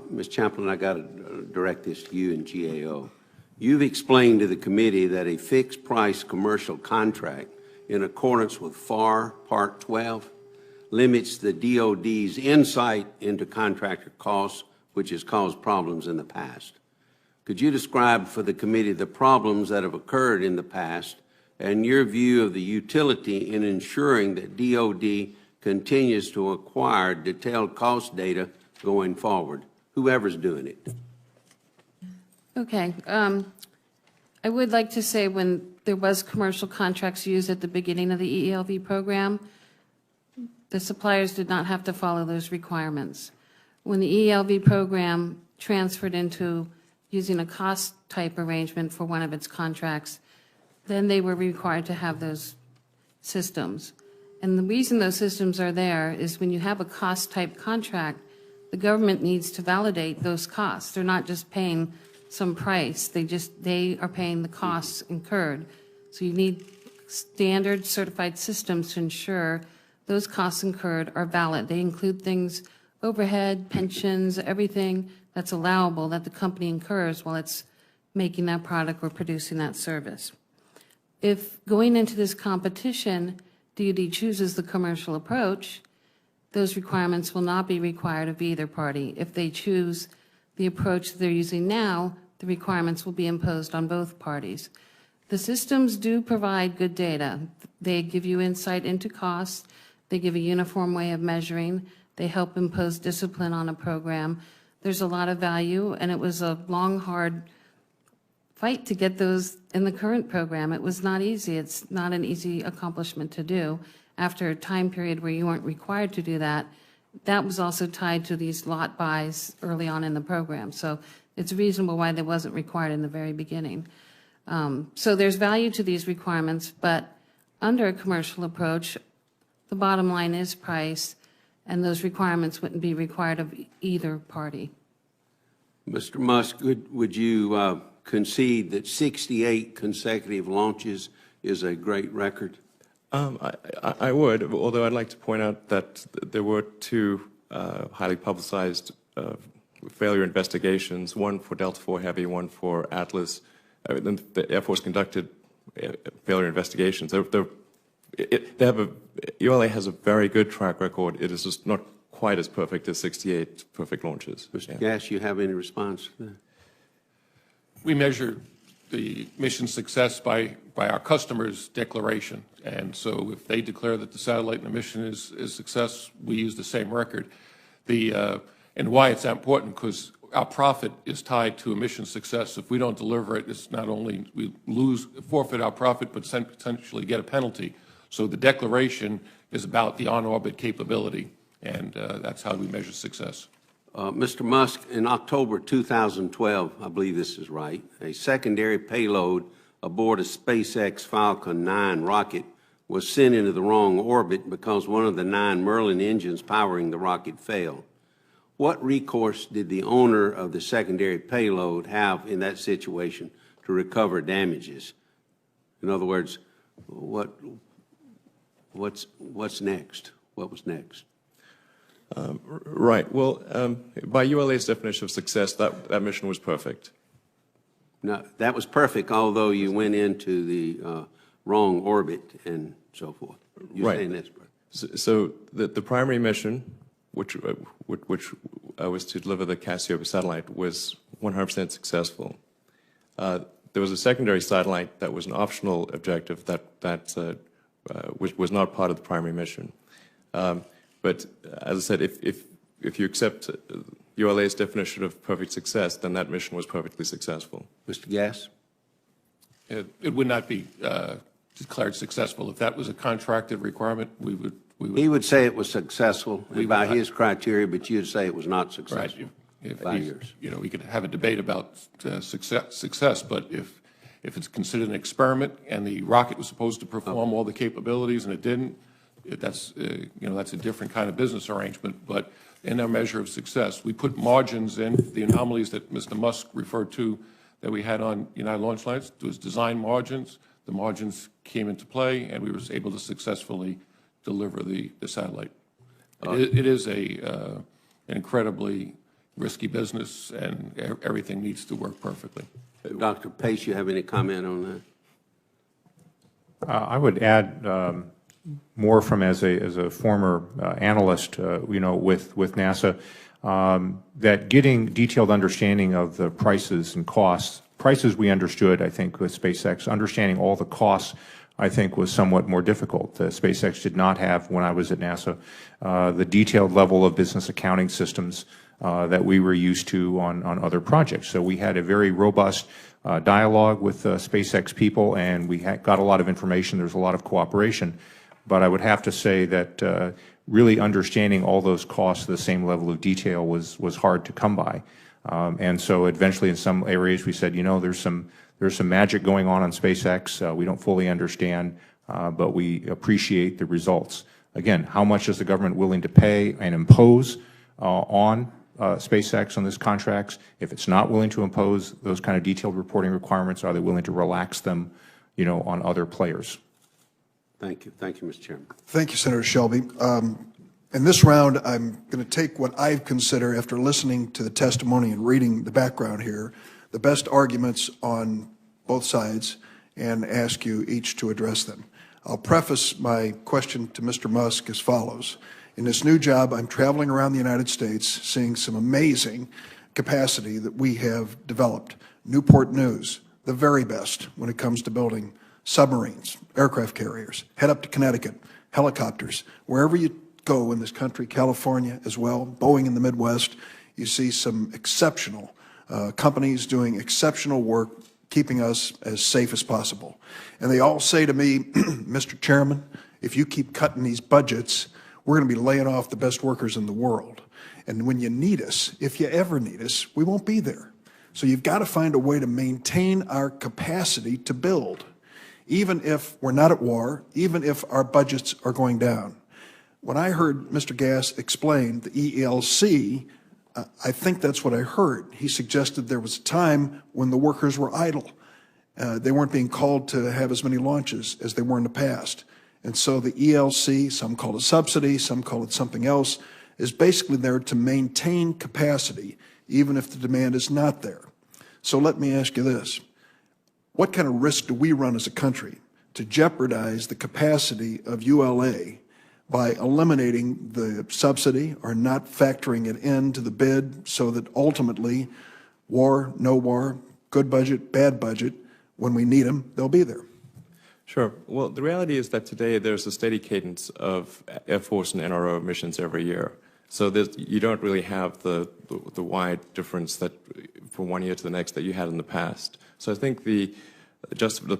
Ms. Champlin, I got to direct this to you and GAO. You've explained to the committee that a fixed price commercial contract in accordance with FAR Part 12 limits the DOD's insight into contractor costs, which has caused problems in the past. Could you describe for the committee the problems that have occurred in the past and your view of the utility in ensuring that DOD continues to acquire detailed cost data going forward? whoever's doing it. Okay. I would like to say when there was commercial contracts used at the beginning of the EELV program, the suppliers did not have to follow those requirements. When the EELV program transferred into using a cost type arrangement for one of its contracts, then they were required to have those systems. And the reason those systems are there is when you have a cost type contract, the government needs to validate those costs. They're not just paying some price, they are paying the costs incurred. So you need standard certified systems to ensure those costs incurred are valid. They include things, overhead, pensions, everything that's allowable that the company incurs while it's making that product or producing that service. If going into this competition, DoD chooses the commercial approach, those requirements will not be required of either party. If they choose the approach they're using now, the requirements will be imposed on both parties. The systems do provide good data. They give you insight into costs. They give a uniform way of measuring. They help impose discipline on a program. There's a lot of value, and it was a long, hard fight to get those in the current program. It was not easy. It's not an easy accomplishment to do. After a time period where you weren't required to do that, that was also tied to these lot buys early on in the program. So it's reasonable why that wasn't required in the very beginning. So there's value to these requirements, but under a commercial approach, the bottom line is price, and those requirements wouldn't be required of either party. Mr. Musk, would you concede that 68 consecutive launches is a great record? I would, although I'd like to point out that there were two highly publicized failure investigations, one for Delta IV Heavy, one for Atlas. The Air Force conducted failure investigations. ULA has a very good track record. It is just not quite as perfect as 68 perfect launches. Mr. Gass, you have any response to that? We measure the mission success by our customers' declaration. And so if they declare that the satellite and the mission is a success, we use the same record. And why it's that important, because our profit is tied to a mission success. If we don't deliver it, it's not only we forfeit our profit, but potentially get a penalty. So the declaration is about the on-orbit capability, and that's how we measure success. Mr. Musk, in October 2012, I believe this is right, a secondary payload aboard a SpaceX Falcon 9 rocket was sent into the wrong orbit because one of the 9 Merlin engines powering the rocket failed. What recourse did the owner of the secondary payload have in that situation to recover damages? In other words, what's next? What was next? Right. Well, by ULA's definition of success, that mission was perfect. No, that was perfect, although you went into the wrong orbit and so forth. You're saying that's perfect. So the primary mission, which was to deliver the Cassiopeia satellite, was 100% successful. There was a secondary satellite that was an optional objective that was not part of the primary mission. But as I said, if you accept ULA's definition of perfect success, then that mission was perfectly successful. Mr. Gass? It would not be declared successful. If that was a contracted requirement, we would. He would say it was successful by his criteria, but you'd say it was not successful. Right. By yours. You know, we could have a debate about success, but if it's considered an experiment and the rocket was supposed to perform all the capabilities and it didn't, that's a different kind of business arrangement. But in our measure of success, we put margins in. The anomalies that Mr. Musk referred to that we had on United Launch Alliance, there was design margins. The margins came into play, and we were able to successfully deliver the satellite. It is an incredibly risky business, and everything needs to work perfectly. Dr. Pace, you have any comment on that? I would add more from as a former analyst, with NASA, that getting detailed understanding of the prices and costs. Prices we understood, I think, with SpaceX. Understanding all the costs, I think, was somewhat more difficult. SpaceX did not have, when I was at NASA, the detailed level of business accounting systems that we were used to on other projects. So we had a very robust dialogue with SpaceX people, and we got a lot of information. There's a lot of cooperation. But I would have to say that really understanding all those costs to the same level of detail was hard to come by. And so eventually in some areas we said, you know, there's some magic going on SpaceX. We don't fully understand, but we appreciate the results. Again, how much is the government willing to pay and impose on SpaceX on these contracts? If it's not willing to impose those kind of detailed reporting requirements, are they willing to relax them, you know, on other players? Thank you. Thank you, Mr. Chairman. Thank you, Senator Shelby. In this round, I'm going to take what I consider, after listening to the testimony and reading the background here, the best arguments on both sides and ask you each to address them. I'll preface my question to Mr. Musk as follows. In this new job, I'm traveling around the United States, seeing some amazing capacity that we have developed. Newport News, the very best when it comes to building submarines, aircraft carriers. Head up to Connecticut, helicopters. Wherever you go in this country, California as well, Boeing in the Midwest, you see some exceptional companies doing exceptional work, keeping us as safe as possible. And they all say to me, Mr. Chairman, if you keep cutting these budgets, we're going to be laying off the best workers in the world. And when you need us, if you ever need us, we won't be there. So you've got to find a way to maintain our capacity to build, even if we're not at war, even if our budgets are going down. When I heard Mr. Gass explain the EELC, I think that's what I heard. He suggested there was a time when the workers were idle. They weren't being called to have as many launches as they were in the past. And so the ELC, some call it subsidy, some call it something else, is basically there to maintain capacity, even if the demand is not there. So let me ask you this. What kind of risk do we run as a country to jeopardize the capacity of ULA by eliminating the subsidy or not factoring it into the bid so that ultimately war, no war, good budget, bad budget, when we need them, they'll be there? Sure. Well, the reality is that today there's a steady cadence of Air Force and NRO missions every year. So you don't really have the wide difference that from one year to the next that you had in the past. So I think the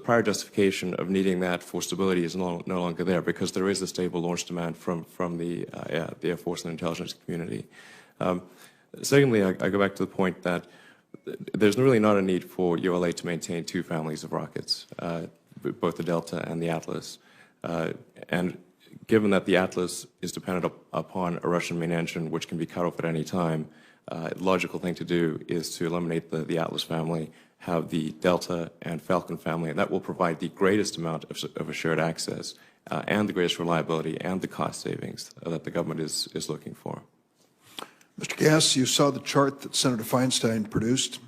prior justification of needing that for stability is no longer there, because there is a stable launch demand from the Air Force and intelligence community. Secondly, I go back to the point that there's really not a need for ULA to maintain two families of rockets, both the Delta and the Atlas. And given that the Atlas is dependent upon a Russian main engine, which can be cut off at any time, the logical thing to do is to eliminate the Atlas family, have the Delta and Falcon family, and that will provide the greatest amount of assured access and the greatest reliability and the cost savings that the government is looking for. Mr. Gass, you saw the chart that Senator Feinstein produced.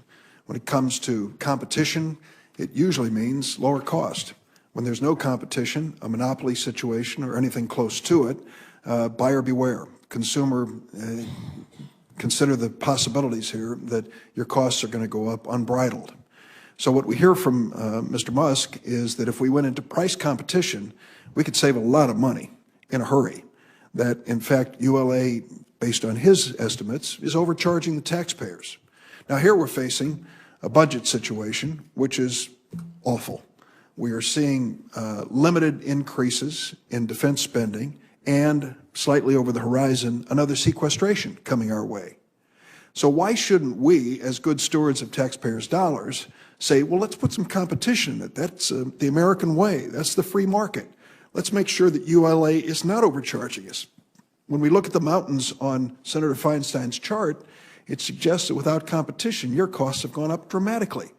When it comes to competition, it usually means lower cost. When there's no competition, a monopoly situation or anything close to it, buyer beware. Consumer, consider the possibilities here that your costs are going to go up unbridled. So what we hear from Mr. Musk is that if we went into price competition, we could save a lot of money in a hurry. That, in fact, ULA, based on his estimates, is overcharging the taxpayers. Now, here we're facing a budget situation which is awful. We are seeing limited increases in defense spending and, slightly over the horizon, another sequestration coming our way. So why shouldn't we, as good stewards of taxpayers' dollars, say, well, let's put some competition in it. That's the American way. That's the free market. Let's make sure that ULA is not overcharging us. When we look at the mountains on Senator Feinstein's chart, it suggests that without competition, your costs have gone up dramatically.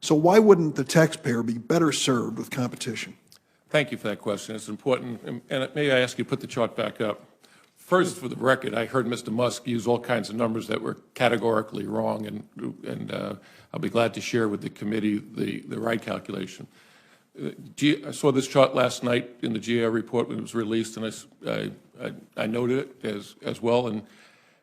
So why wouldn't the taxpayer be better served with competition? Thank you for that question. It's important. And may I ask you to put the chart back up? First, for the record, I heard Mr. Musk use all kinds of numbers that were categorically wrong, and I'll be glad to share with the committee the right calculation. I saw this chart last night in the GAO report when it was released, and I noted it as well,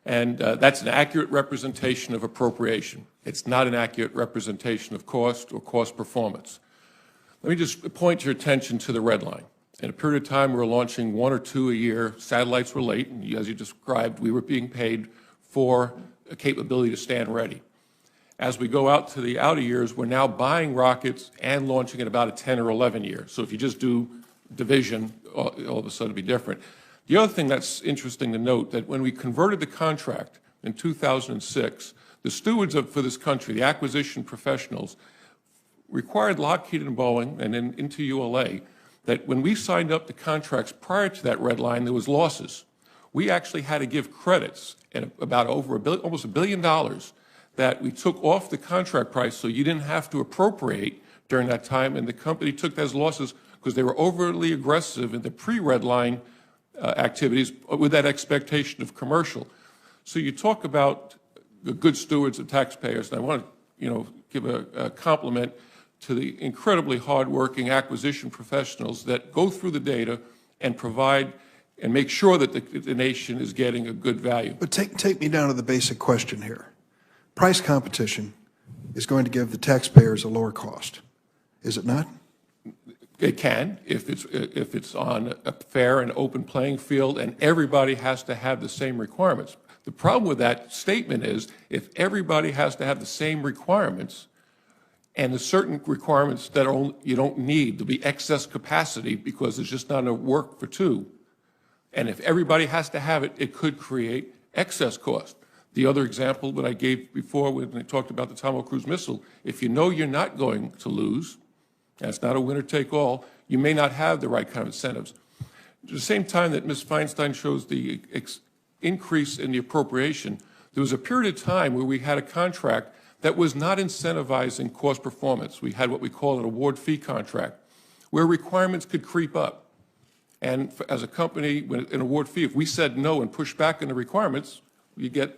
and that's an accurate representation of appropriation. It's not an accurate representation of cost or cost performance. Let me just point your attention to the red line. In a period of time, we were launching 1 or 2 a year. Satellites were late, and as you described, we were being paid for capability to stand ready. As we go out to the outer years, we're now buying rockets and launching at about a 10 or 11 year. So if you just do division, all of a sudden it'd be different. The other thing that's interesting to note, that when we converted the contract in 2006, the stewards for this country, the acquisition professionals, required Lockheed and Boeing and then into ULA that when we signed up the contracts prior to that red line, there was losses. We actually had to give credits at about almost $1 billion that we took off the contract price so you didn't have to appropriate during that time, and the company took those losses because they were overly aggressive in the pre-red line activities with that expectation of commercial. So you talk about the good stewards of taxpayers, and I want to, give a compliment to the incredibly hardworking acquisition professionals that go through the data and provide and make sure that the nation is getting a good value. But take me down to the basic question here. Price competition is going to give the taxpayers a lower cost, is it not? It can, if it's on a fair and open playing field, and everybody has to have the same requirements. The problem with that statement is if everybody has to have the same requirements, and there's certain requirements that you don't need, there'll be excess capacity because there's just not enough work for two. And if everybody has to have it, it could create excess cost. The other example that I gave before when I talked about the Tomahawk cruise missile, if you know you're not going to lose, and it's not a winner-take-all, you may not have the right kind of incentives. At the same time that Ms. Feinstein shows the increase in the appropriation, there was a period of time where we had a contract that was not incentivizing cost performance. We had what we call an award fee contract, where requirements could creep up. And as a company, an award fee, if we said no and pushed back on the requirements, you get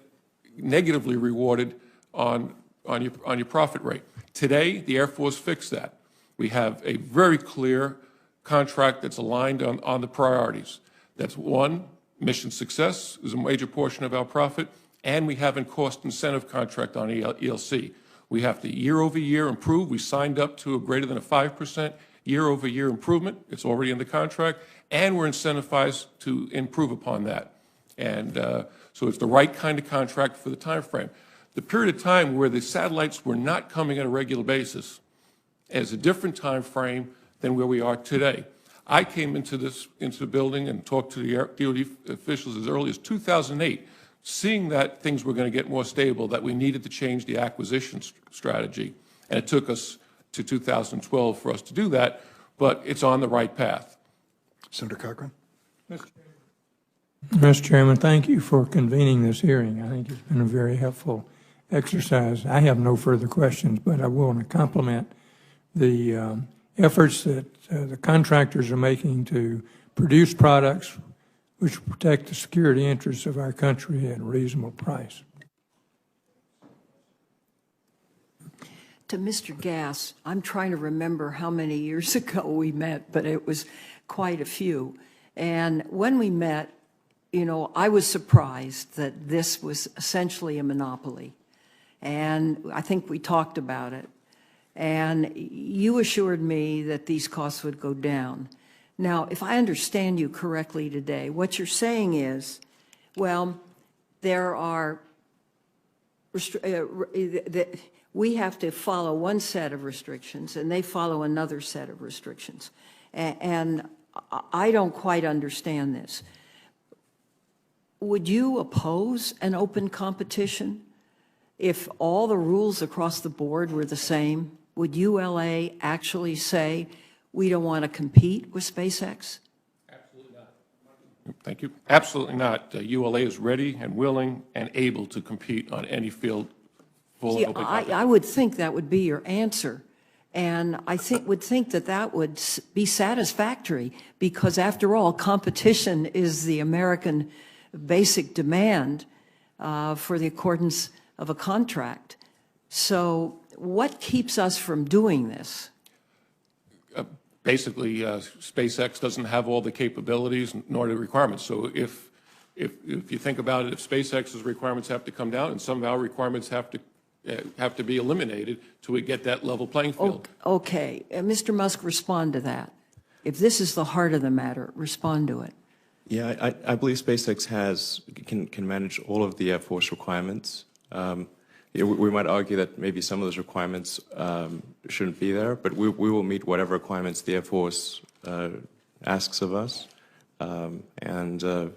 negatively rewarded on your profit rate. Today, the Air Force fixed that. We have a very clear contract that's aligned on the priorities. That's one, mission success is a major portion of our profit, and we have a cost incentive contract on ELC. We have to year-over-year improve. We signed up to a greater than a 5% year-over-year improvement. It's already in the contract, and we're incentivized to improve upon that. And so it's the right kind of contract for the time frame. The period of time where the satellites were not coming on a regular basis is a different time frame than where we are today. I came into the building and talked to the DoD officials as early as 2008, seeing that things were going to get more stable, that we needed to change the acquisition strategy. And it took us to 2012 for us to do that, but it's on the right path. Senator Cochran. Mr. Chairman, thank you for convening this hearing. I think it's been a very helpful exercise. I have no further questions, but I want to compliment the efforts that the contractors are making to produce products which protect the security interests of our country at a reasonable price. To Mr. Gass, I'm trying to remember how many years ago we met, but it was quite a few. And when we met, I was surprised that this was essentially a monopoly. And I think we talked about it. And you assured me that these costs would go down. Now, if I understand you correctly today, what you're saying is, well, there are, we have to follow one set of restrictions and they follow another set of restrictions. And I don't quite understand this. Would you oppose an open competition if all the rules across the board were the same? Would ULA actually say, we don't want to compete with SpaceX? Absolutely not. Thank you. Absolutely not. ULA is ready and willing and able to compete on any field. See, I would think that would be your answer. And I would think that that would be satisfactory because, after all, competition is the American basic demand for the accordance of a contract. So what keeps us from doing this? Basically, SpaceX doesn't have all the capabilities nor the requirements. So if you think about it, if SpaceX's requirements have to come down and some of our requirements have to be eliminated till we get that level playing field. Okay. Mr. Musk, respond to that. If this is the heart of the matter, respond to it. Yeah, I believe SpaceX can manage all of the Air Force requirements. We might argue that maybe some of those requirements shouldn't be there, but we will meet whatever requirements the Air Force asks of us, and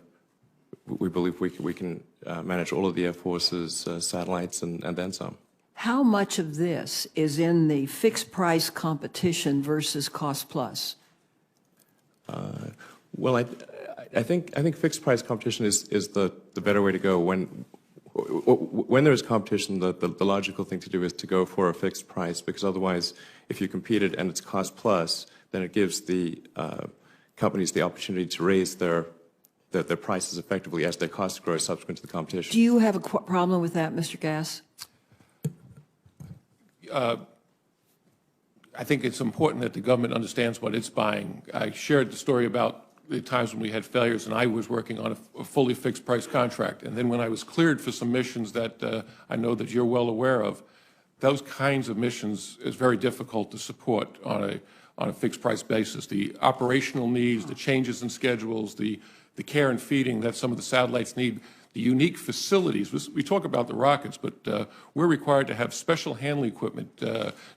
we believe we can manage all of the Air Force's satellites and then some. How much of this is in the fixed price competition versus cost plus? Well, I think fixed price competition is the better way to go. When there is competition, the logical thing to do is to go for a fixed price, because otherwise, if you compete it and it's cost plus, then it gives the companies the opportunity to raise their prices effectively as their costs grow subsequent to the competition. Do you have a problem with that, Mr. Gass? I think it's important that the government understands what it's buying. I shared the story about the times when we had failures and I was working on a fully fixed price contract. And then when I was cleared for some missions that I know that you're well aware of, those kinds of missions is very difficult to support on a fixed price basis. The operational needs, the changes in schedules, the care and feeding that some of the satellites need, the unique facilities. We talk about the rockets, but we're required to have special handling equipment,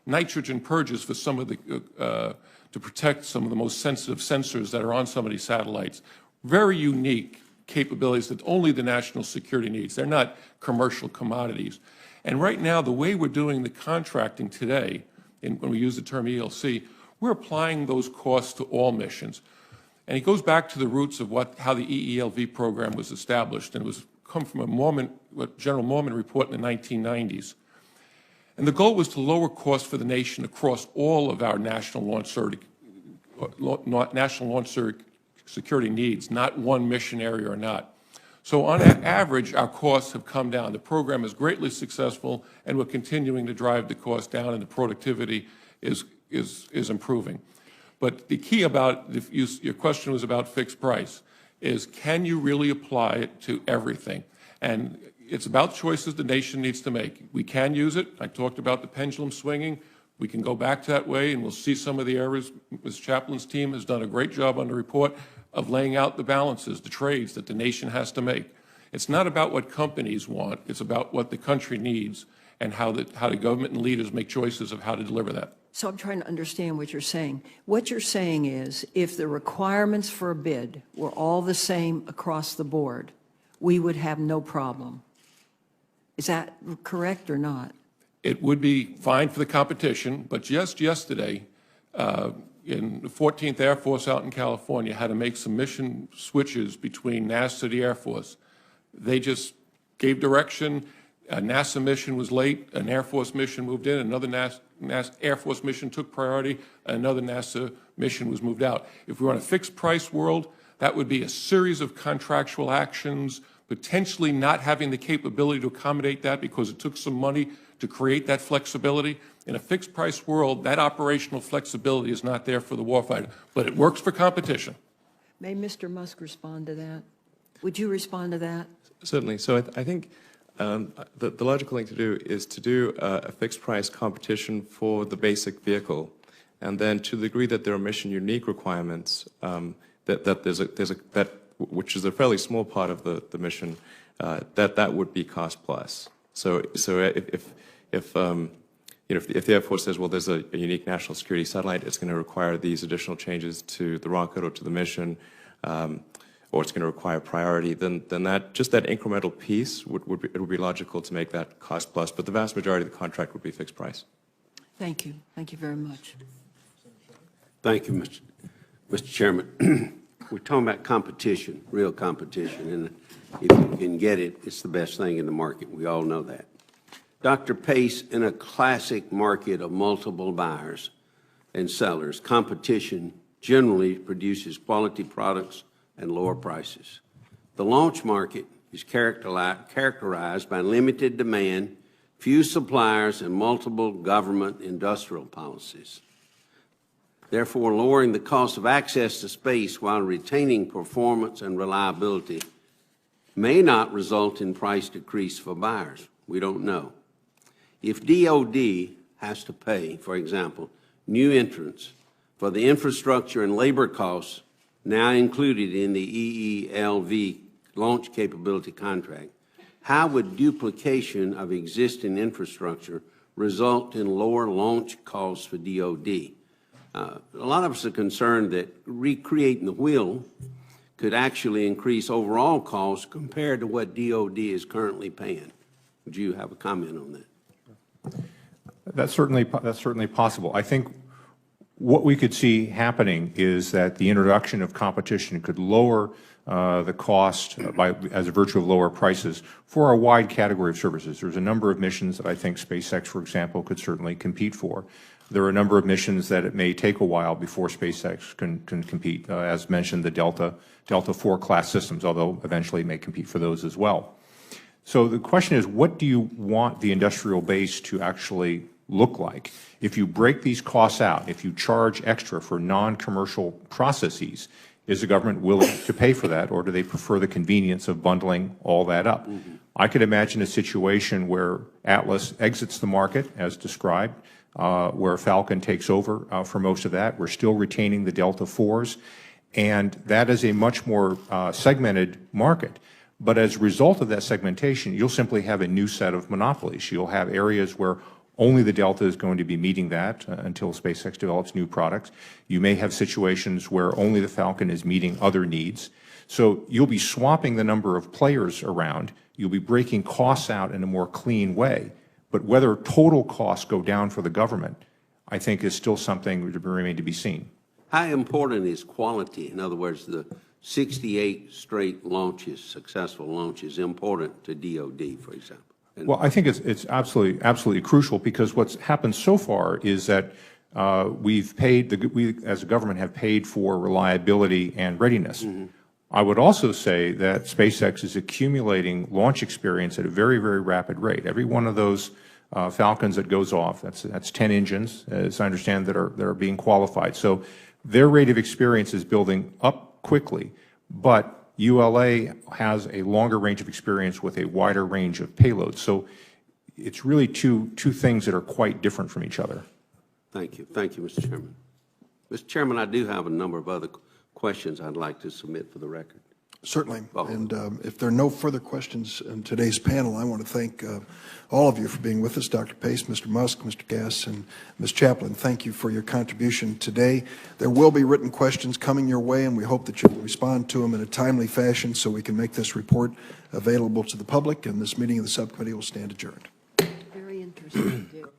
nitrogen purges for some of the, to protect some of the most sensitive sensors that are on some of these satellites. Very unique capabilities that only the national security needs. They're not commercial commodities. And right now, the way we're doing the contracting today, when we use the term ELC, we're applying those costs to all missions. And it goes back to the roots of how the EELV program was established, and it was come from a General Moorman report in the 1990s. And the goal was to lower costs for the nation across all of our national launch security needs, not one mission area or not. So on average, our costs have come down. The program is greatly successful, and we're continuing to drive the cost down, and the productivity is improving. But the key about, your question was about fixed price, is can you really apply it to everything? And it's about choices the nation needs to make. We can use it. I talked about the pendulum swinging. We can go back that way, and we'll see some of the errors. Ms. Chaplin's team has done a great job on the report of laying out the balances, the trades that the nation has to make. It's not about what companies want. It's about what the country needs and how the government and leaders make choices of how to deliver that. So I'm trying to understand what you're saying. What you're saying is if the requirements for a bid were all the same across the board, we would have no problem. Is that correct or not? It would be fine for the competition, but just yesterday, in the 14th Air Force out in California, had to make some mission switches between NASA and the Air Force. They just gave direction. A NASA mission was late. An Air Force mission moved in. Another NASA Air Force mission took priority. Another NASA mission was moved out. If we were on a fixed price world, that would be a series of contractual actions, potentially not having the capability to accommodate that because it took some money to create that flexibility. In a fixed price world, that operational flexibility is not there for the warfighter, but it works for competition. May Mr. Musk respond to that? Would you respond to that? Certainly. So I think the logical thing to do is to do a fixed price competition for the basic vehicle, and then to the degree that there are mission unique requirements, that which is a fairly small part of the mission, that would be cost plus. So if the Air Force says, well, there's a unique national security satellite, it's going to require these additional changes to the rocket or to the mission, or it's going to require priority, then that just that incremental piece it would be logical to make that cost plus. But the vast majority of the contract would be fixed price. Thank you. Thank you very much. Thank you, Mr. Chairman. We're talking about competition, real competition, and if you can get it, it's the best thing in the market. We all know that. Dr. Pace, in a classic market of multiple buyers and sellers, competition generally produces quality products and lower prices. The launch market is characterized by limited demand, few suppliers, and multiple government industrial policies. Therefore, lowering the cost of access to space while retaining performance and reliability may not result in price decrease for buyers. We don't know. If DOD has to pay, for example, new entrants for the infrastructure and labor costs now included in the EELV launch capability contract, how would duplication of existing infrastructure result in lower launch costs for DoD? A lot of us are concerned that recreating the wheel could actually increase overall costs compared to what DoD is currently paying. Would you have a comment on that? That's certainly possible. I think what we could see happening is that the introduction of competition could lower the cost as a virtue of lower prices for a wide category of services. There's a number of missions that I think SpaceX, for example, could certainly compete for. There are a number of missions that it may take a while before SpaceX can compete. As mentioned, the Delta IV class systems, although eventually it may compete for those as well. So the question is, what do you want the industrial base to actually look like? If you break these costs out, if you charge extra for non-commercial processes, is the government willing to pay for that, or do they prefer the convenience of bundling all that up? I could imagine a situation where Atlas exits the market, as described, where Falcon takes over for most of that. We're still retaining the Delta IVs, and that is a much more segmented market. But as a result of that segmentation, you'll simply have a new set of monopolies. You'll have areas where only the Delta is going to be meeting that until SpaceX develops new products. You may have situations where only the Falcon is meeting other needs. So you'll be swapping the number of players around. You'll be breaking costs out in a more clean way. But whether total costs go down for the government, I think is still something to remain to be seen. How important is quality? In other words, the 68 straight launches, successful launches, important to DoD, for example? Well, I think it's absolutely crucial, because what's happened so far is that we as a government have paid for reliability and readiness. I would also say that SpaceX is accumulating launch experience at a very, very rapid rate. Every one of those Falcons that goes off, that's 10 engines, as I understand, that are being qualified. So their rate of experience is building up quickly, but ULA has a longer range of experience with a wider range of payloads. So it's really two things that are quite different from each other. Thank you. Thank you, Mr. Chairman. Mr. Chairman, I do have a number of other questions I'd like to submit for the record. Certainly. And if there are no further questions in today's panel, I want to thank all of you for being with us. Dr. Pace, Mr. Musk, Mr. Gass, and Ms. Chaplin, thank you for your contribution today. There will be written questions coming your way, and we hope that you will respond to them in a timely fashion so we can make this report available to the public, and this meeting of the subcommittee will stand adjourned. Very interesting. Good hearing.